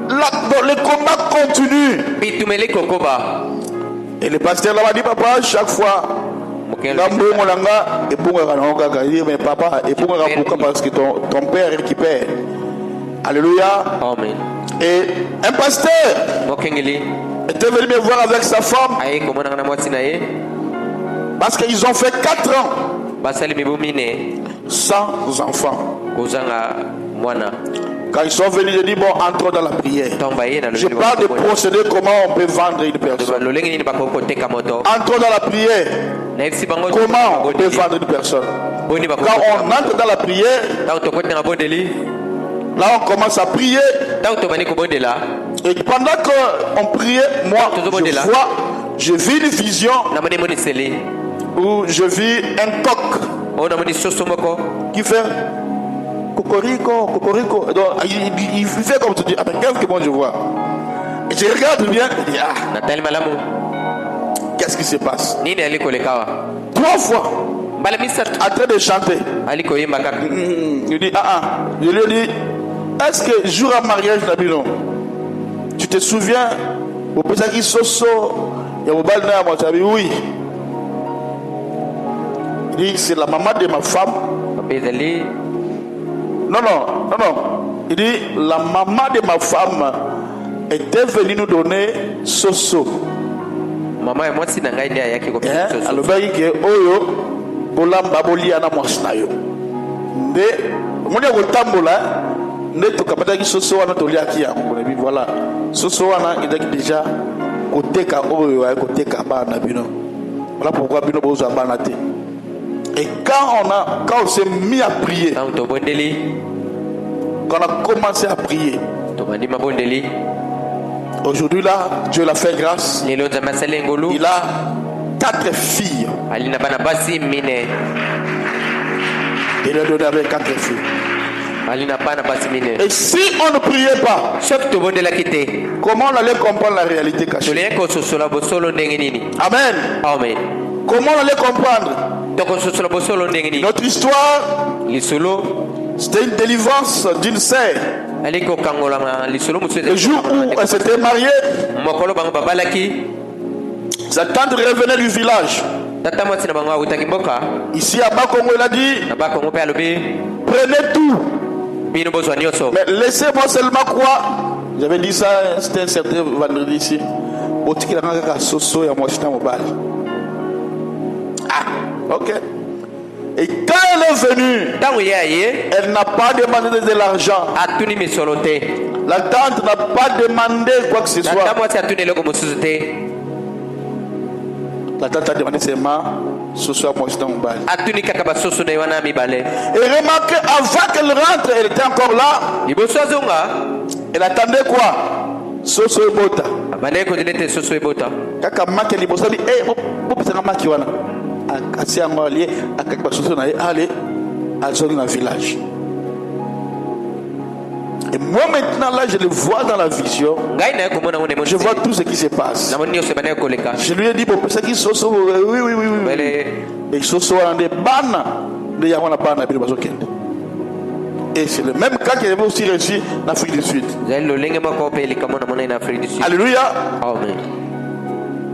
Le combat continue. Et le pasteur là m'a dit, papa, chaque fois, mais papa, parce que ton père récupère. Alléluia. Amen. Et un pasteur était venu me voir avec sa femme parce qu'ils ont fait 4 ans sans enfant. Quand ils sont venus, je dis bon, entrons dans la prière. Je parle de procéder, comment on peut vendre une personne. Entrons dans la prière. Comment on peut vendre une personne. Quand on entre dans la prière, là on commence à prier. Et pendant qu'on priait, moi je vis une vision où je vis un coq qui fait cocorico, cocorico. Donc, il fait comme tu dis, qu'est-ce que moi je vois. Et je regarde bien et dis, qu'est-ce qui se passe? 3 fois en train de chanter. Je dis, je lui ai dit, est-ce que jour à mariage Nabino, tu te souviens au Pesaki Soso, il y a un oui. Il dit, c'est la maman de ma femme. Non. Il dit, la maman de ma femme était venue nous donner Soso. Maman et moi, si n'a pas idée, alors, il dit, Oyo, Bolamba Boliana Mosnayo. Mon Dieu, Tambola. Voilà. Il déjà côté voilà pourquoi et quand on s'est mis à prier, quand on a commencé à prier, aujourd'hui là, Dieu l'a fait grâce. Il a 4 filles. Il a donné avec 4 filles. Et si on ne priait pas, comment on allait comprendre la réalité cachée? Amen. Amen. Comment on allait comprendre? Notre histoire, c'était une délivrance d'une sœur. Le jour où elle s'était mariée, sa tante revenait du village. Ici à Bakongo, il a dit, prenez tout. Mais laissez-moi seulement quoi? J'avais dit ça, c'était un certain vendredi ici. Ok. Et quand elle est venue, elle n'a pas demandé de l'argent. La tante n'a pas demandé quoi que ce soit. La tante a demandé seulement ce soir moi je t'en bas. Et remarquez, avant qu'elle rentre, elle était encore là. Elle attendait quoi? Soso ebota. Kaka maki liboso bi bopesa maki wana. Asi yango lié akaka soso na aller à dans village. Et moi maintenant là je le vois dans la vision. Je vois tout ce qui se passe. Je lui ai dit bon ça qui soso oui. Et soso en des bana de yamona bana bi bazo kende. Et c'est le même cas qui est aussi réussi en Afrique du Sud. Alléluia. Amen.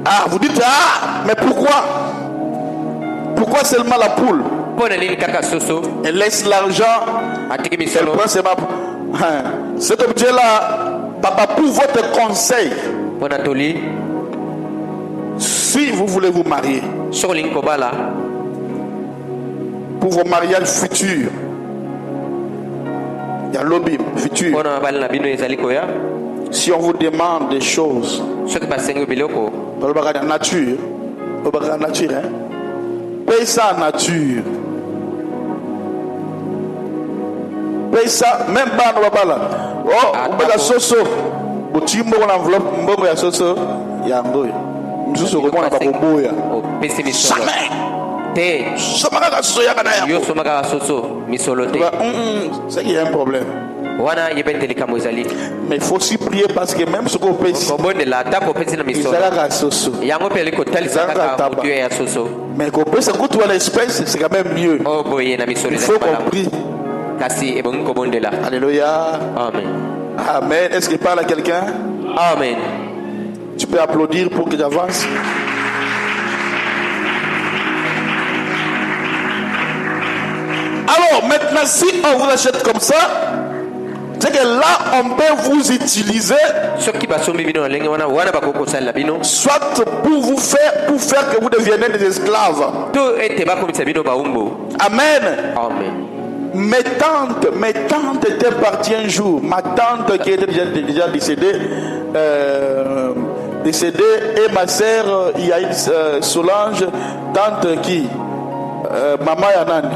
Ah, vous dites mais pourquoi? Pourquoi seulement la poule? Elle laisse l'argent. Elle prend ses maps. Cet objet-là, papa, pour votre conseil, si vous voulez vous marier, pour vos mariages futurs, il y a lobby futur. Si on vous demande des choses, nature, paye ça en nature. Paye ça, même pas dans là. Oh, on peut la soso. Tu m'as une enveloppe, on va soso. Yango. Nous sommes au monde à Boboya. Jamais. C'est qu'il y a un problème. wana yebeteli kamo ezali Mais il faut aussi prier parce que même ce qu'on peut ici, kobondela ata kopesi na ils misolo allaient à Soso. yango mpe ali kotalisa kaka motu ya soso Mais qu'on peut se goûter à l'espèce, c'est quand même mieux. o boye na misolo Il faut ezali qu'on malamu prie. kasi ebongi kobondela. Alléluia. Amen. Amen. Est-ce qu'il parle à quelqu'un? Amen. Tu peux applaudir pour que j'avance. Alors maintenant, si on vous achète comme ça, c'est que là on peut vous utiliser soki basombi bino na ndenge wana bakokosalela bino soit pour faire que vous deveniez des esclaves. to ete bakomisa bino baumbu. Amen. Amen. Mes tantes étaient parties un jour. Ma tante qui était déjà décédée, et ma sœur, il y a une Solange, tante qui, maman Yanani.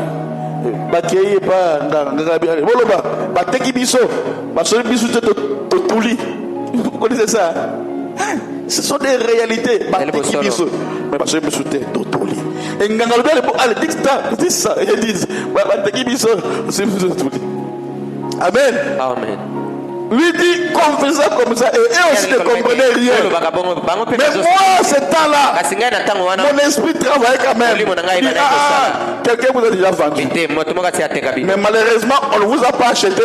Bakeye pa nganga boloba bateki biso basoli biso totuli. Vous connaissez ça? Ce sont des réalités. Bateki biso mais basoli biso totuli. Et nganga le allez dis ça ils disent bateki biso basoli biso totuli. Amen. Amen. Lui dit qu'on fait ça comme ça et eux aussi ne comprenaient rien. Mais moi, ce temps-là, mon esprit travaillait quand même. Quelqu'un vous a déjà vendu. Mais malheureusement, on ne vous a pas acheté.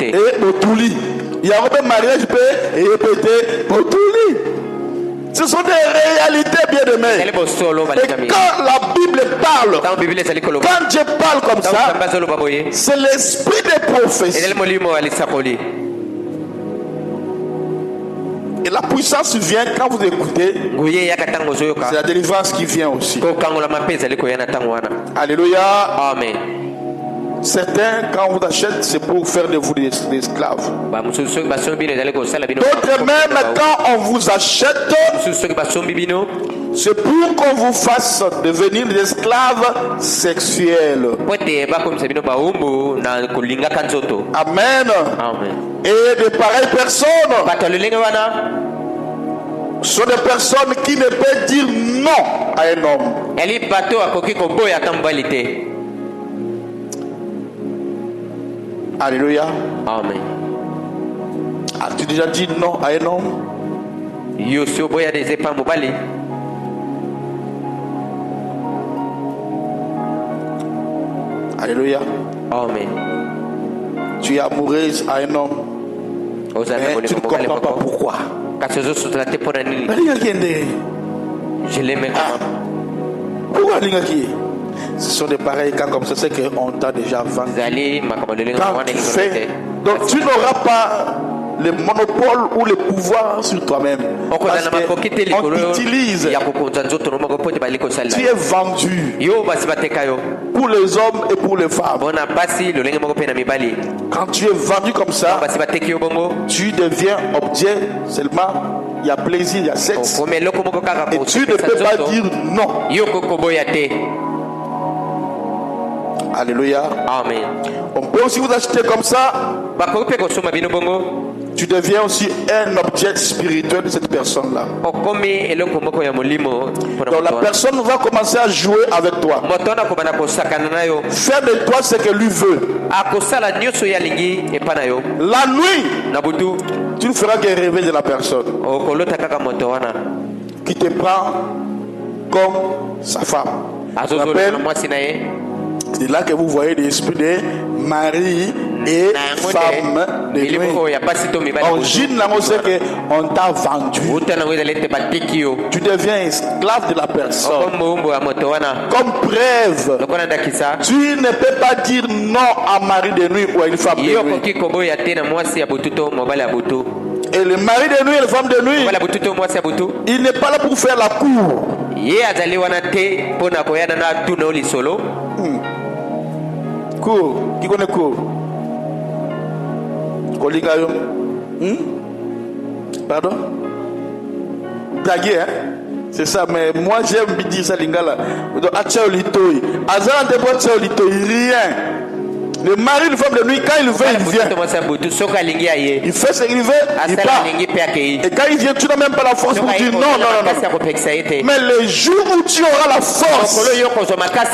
Et Botuli. Il y a un mariage et répété Botuli. Ce sont des réalités bien aimées. Et quand la Bible parle, quand Dieu parle comme ça, c'est l'esprit des prophéties. Et la puissance vient quand vous écoutez. C'est la délivrance qui vient aussi. Alléluia. Amen. Certains, quand on vous achète, c'est pour faire de vous des esclaves. D'autres même, quand on vous achète, c'est pour qu'on vous fasse devenir des esclaves sexuels. Amen. Et de pareilles personnes sont des personnes qui ne peuvent dire non à un homme. Alléluia. Amen. As-tu déjà dit non à un homme? Alléluia. Amen. Tu es amoureuse à un homme, mais tu ne comprends pas pourquoi. Je l'aimais vraiment. Pourquoi Lingaki? Ce sont des pareils cas comme ça, c'est qu'on t'a déjà vendu. Quand tu fais, donc tu n'auras pas le monopole ou le pouvoir sur toi-même. Parce qu'on t'utilise. Tu es vendu pour les hommes et pour les femmes. Quand tu es vendu comme ça, tu deviens objet seulement. Il y a plaisir, il y a sexe. Et tu ne peux pas dire non. Alléluia. Amen. On peut aussi vous acheter comme ça. Tu deviens aussi un objet spirituel de cette personne-là. Donc la personne va commencer à jouer avec toi. Faire de toi ce que lui veut. La nuit, tu ne feras que rêver de la personne qui te prend comme sa femme. C'est là que vous voyez l'esprit de mari et femme de nuit. On gîne c'est qu'on t'a vendu. Tu deviens esclave de la personne. Comme preuve, tu ne peux pas dire non à un mari de nuit ou à une femme de nuit. Et le mari de nuit et la femme de nuit, il n'est pas là pour faire la cour. Cour, qui connaît cour? Kolingayo. Pardon? Draguer, hein? C'est ça, mais moi j'aime dire ça lingala. Donc, rien. Le mari de femme de nuit, quand il veut, il vient. Il fait ce qu'il veut, il part. Et quand il vient, tu n'as même pas la force pour dire non, non, non, non. Mais le jour où tu auras la force,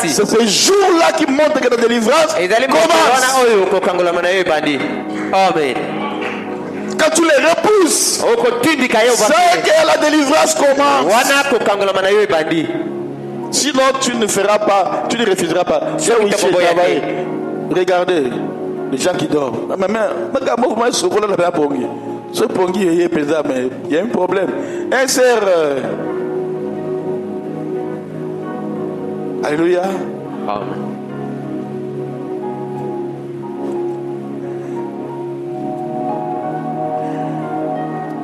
c'est ce jour-là qui montre que la délivrance commence. Amen. Quand tu les repousses, c'est que la délivrance commence. Sinon, tu ne feras pas, tu ne refuseras pas. Regardez, les gens qui dorment. Il y a un problème. Un sœur. Alléluia. Amen.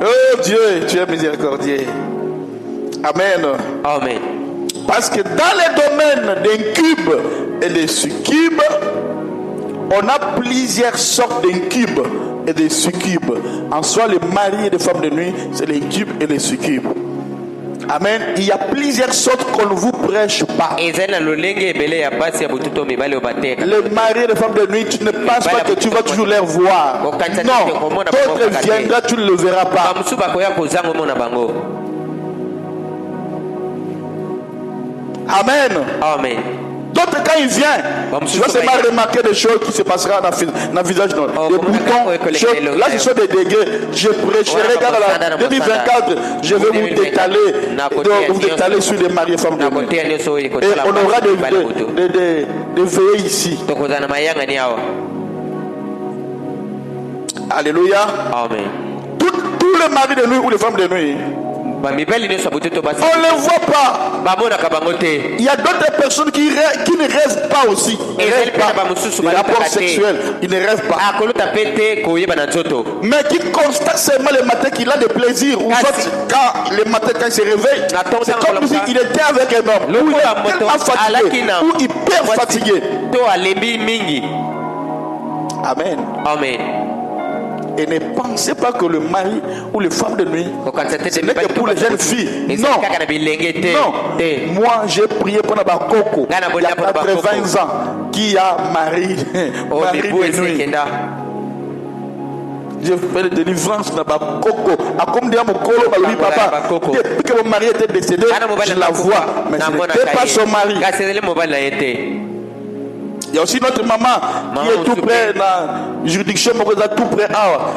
Oh Dieu, tu es miséricordieux. Amen. Amen. Parce que dans les domaines d'incubes et de succubes, on a plusieurs sortes d'incubes et de succubes. En soi, les maris et les femmes de nuit, c'est les incubes et les succubes. Amen. Il y a plusieurs sortes qu'on ne vous prêche pas. Les maris et les femmes de nuit, tu ne penses pas que tu vas toujours les voir. Non, d'autres viendront, tu ne le verras pas. Amen. Amen. D'autres, quand il vient, tu vas seulement remarquer des choses qui se passeront dans le visage. Des boutons. Là, ce sont des dégâts. Je prêcherai car en 2024, je vais vous détaler sur les maris et femmes de nuit. Et on aura des veillées ici. Alléluia. Amen. Tous les maris de nuit ou les femmes de nuit, on ne les voit pas. Il y a d'autres personnes qui ne rêvent pas aussi. Ils ne rêvent pas. Les rapports sexuels, ils ne rêvent pas. Mais qui constate seulement le matin qu'il a des plaisirs. Ou quand le matin, quand il se réveille, c'est comme si il était avec un homme. Ou il est tellement fatigué. Ou hyper fatigué. Amen. Amen. Et ne pensez pas que le mari ou les femmes de nuit, ce n'est que pour les jeunes filles. Non. Non. Moi, j'ai prié pour Nabakoko, il y a 80 ans, qui a mari de nuit. J'ai fait la délivrance dans Nabakoko. A comme dire mon colo, papa, depuis que mon mari était décédé, je la vois. Mais ce n'était pas son mari. Il y a aussi notre maman qui est tout près dans la juridiction, tout près.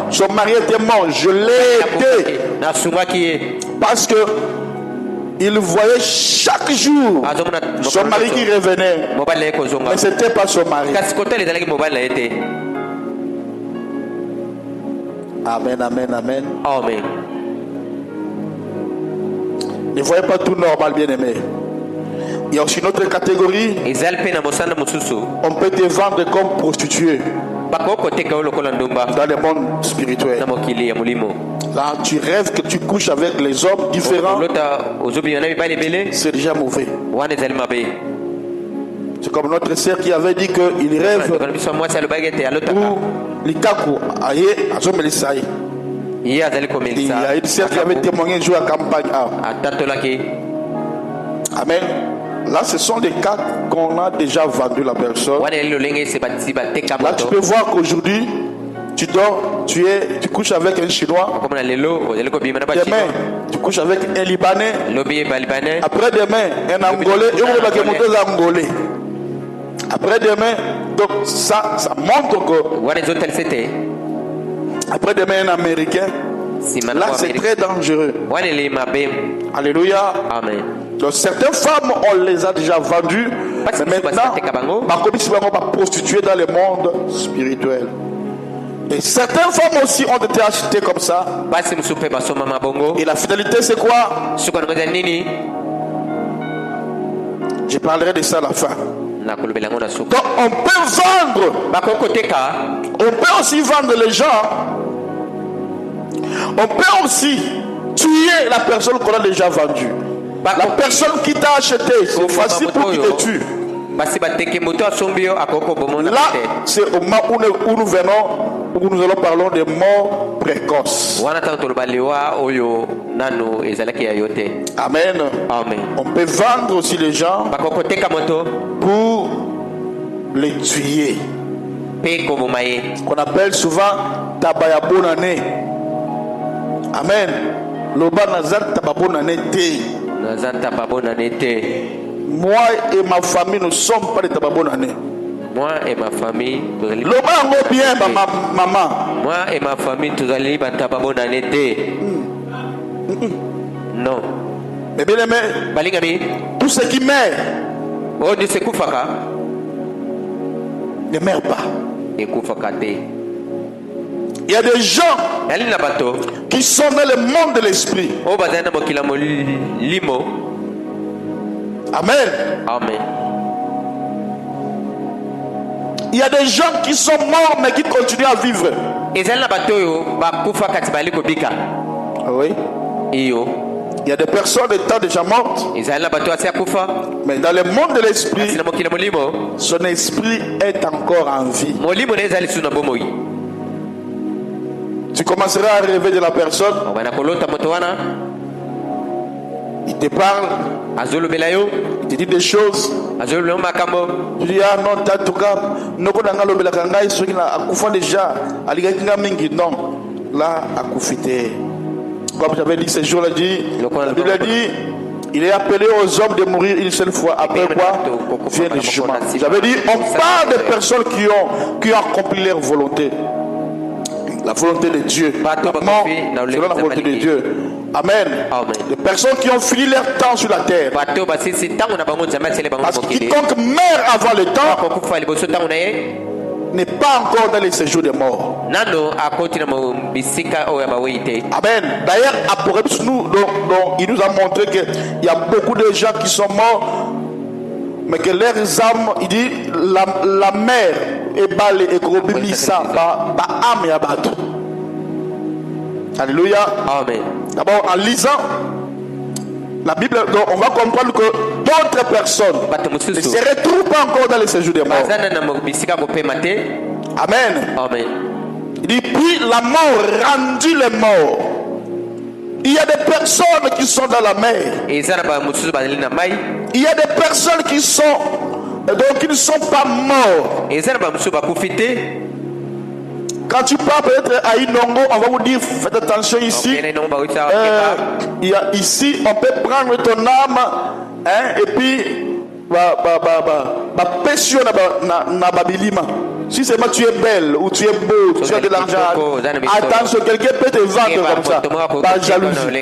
Son mari était mort. Je l'ai aidé. Parce que il voyait chaque jour son mari qui revenait. Mais ce n'était pas son mari. Amen, amen, amen. Amen. Ne voyez pas tout normal, bien aimé. Il y a aussi une autre catégorie. On peut te vendre comme prostituée dans le monde spirituel. Là, tu rêves que tu couches avec les hommes différents. C'est déjà mauvais. C'est comme notre sœur qui avait dit qu'il rêve pour l'ikaku. Il y a une sœur qui avait témoigné un jour à campagne. Amen. Là, ce sont des cas qu'on a déjà vendu la personne. Là, tu peux voir qu'aujourd'hui, tu dors, tu couches avec un Chinois. Demain, tu couches avec un Libanais. Après-demain, un Angolais. Et on va monter les Angolais. Après-demain, donc ça montre que. Après-demain, un Américain. Là, c'est très dangereux. Alléluia. Amen. Donc, certaines femmes, on les a déjà vendues. Mais maintenant, on va prostituer dans le monde spirituel. Et certaines femmes aussi ont été achetées comme ça. Et la finalité, c'est quoi? Je parlerai de ça à la fin. Donc, on peut vendre. On peut aussi vendre les gens. On peut aussi tuer la personne qu'on a déjà vendue. La personne qui t'a acheté, c'est facile pour qu'il te tue. Là, c'est au moment où nous venons, où nous allons parler des morts précoces. Amen. Amen. On peut vendre aussi les gens pour les tuer. qu'on appelle souvent tabaya bonne année. Amen. Loba nazar taba bonne année te. Moi et ma famille ne sommes pas des taba bonne année. Moi et ma famille, Loba ngo bien maman. Moi et ma famille, nous allons taba bonne année te. Non. Mais bien aimé, tout ce qui meurt, ne meurt pas. Il y a des gens qui sont dans le monde de l'esprit. Amen. Amen. Il y a des gens qui sont morts mais qui continuent à vivre. Ah oui. Il y a des personnes étant déjà mortes, mais dans le monde de l'esprit, son esprit est encore en vie. Tu commenceras à rêver de la personne, il te parle, il te dit des choses. Tu dis ah non, en tout cas, non, là, à Koufité. Comme j'avais dit ce jour-là, la Bible a dit, il est appelé aux hommes de mourir une seule fois. Après quoi vient le jugement. J'avais dit, on parle de personnes qui ont accompli leur volonté. La volonté de Dieu. Selon la volonté de Dieu. Amen. Les personnes qui ont fini leur temps sur la terre. Parce que quiconque meurt avant le temps n'est pas encore dans les séjours des morts. Amen. D'ailleurs, Apocalypse il nous a montré qu'il y a beaucoup de gens qui sont morts, mais que leurs âmes, il dit, la mer est balée et gros ça, âme et abattu. Alléluia. Amen. D'abord, en lisant la Bible, on va comprendre que d'autres personnes ne se retrouvent pas encore dans les séjours des morts. Amen. Amen. Il dit, puis la mort rendit les morts. Il y a des personnes qui sont dans la mer. Il y a des personnes qui sont, donc qui ne sont pas morts. Quand tu pars peut-être à Inongo, on va vous dire, faites attention ici. Ici, on peut prendre ton âme, et puis, si seulement tu es belle ou tu es beau, tu as de l'argent, attention, quelqu'un peut te vendre comme ça, par jalousie.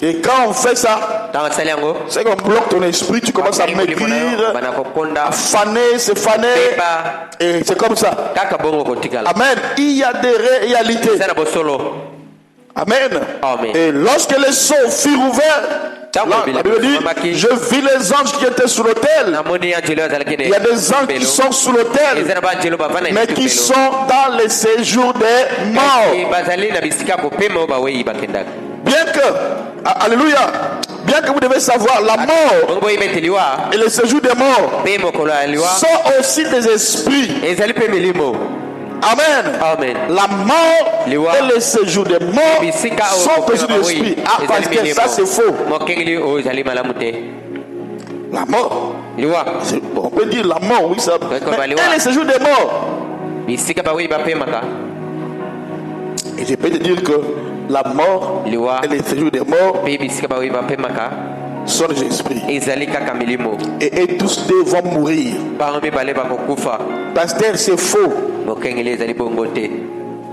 Et quand on fait ça, c'est qu'on bloque ton esprit, tu commences à maigrir, à faner, se faner, et c'est comme ça. Amen. Il y a des réalités. Amen. Et lorsque les sceaux furent ouverts, la Bible dit, je vis les anges qui étaient sous l'autel. Il y a des anges qui sont sous l'autel, mais qui sont dans les séjours des morts. Bien que, alléluia, bien que vous devez savoir, la mort et le séjour des morts sont aussi des esprits. Amen. Amen. La mort et le séjour des morts sont aussi des esprits. Ah, parce que ça c'est faux. La mort. On peut dire la mort, oui, ça. Mais et le séjour des morts. Et je peux te dire que la mort et le séjour des morts sont des esprits. Et tous deux vont mourir. Pasteur, c'est faux.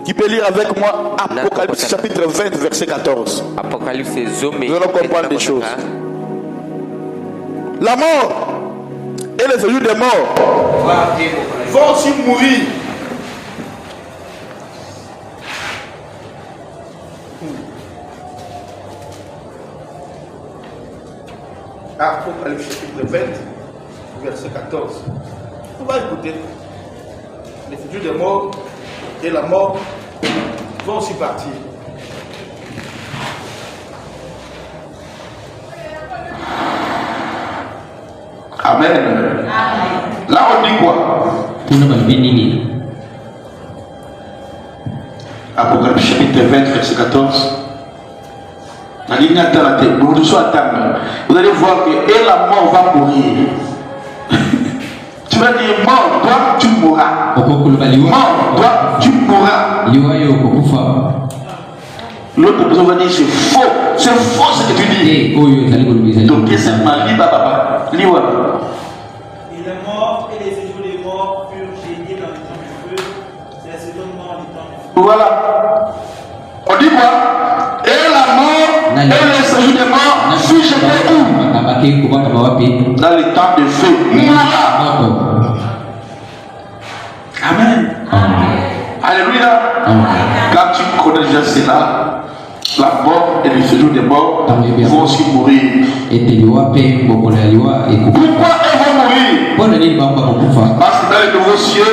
Qui peut lire avec moi Apocalypse chapitre 20 verset 14. Nous allons comprendre des choses. La mort et le séjour des morts vont aussi mourir. Apocalypse chapitre 20 verset 14. On va écouter. Les séjours des morts et la mort vont aussi partir. Amen. Là on dit quoi? Apocalypse chapitre 20 verset 14. Vous allez voir que et la mort va mourir. Tu vas dire mort, toi tu mourras. Mort, toi tu mourras. L'autre personne va dire c'est faux. C'est faux ce que tu dis. Donc c'est mali baba. Liwa. Et la mort et les séjours des morts furent jetés dans le temps du feu. C'est la seconde mort du temps du feu. Voilà. On dit quoi? Et la mort et les séjours des morts furent jetés où? Dans le temps de feu. Amen. Alléluia. Quand tu connais déjà cela, la mort et le séjour des morts vont aussi mourir. Pourquoi ils vont mourir? Parce que dans les nouveaux cieux,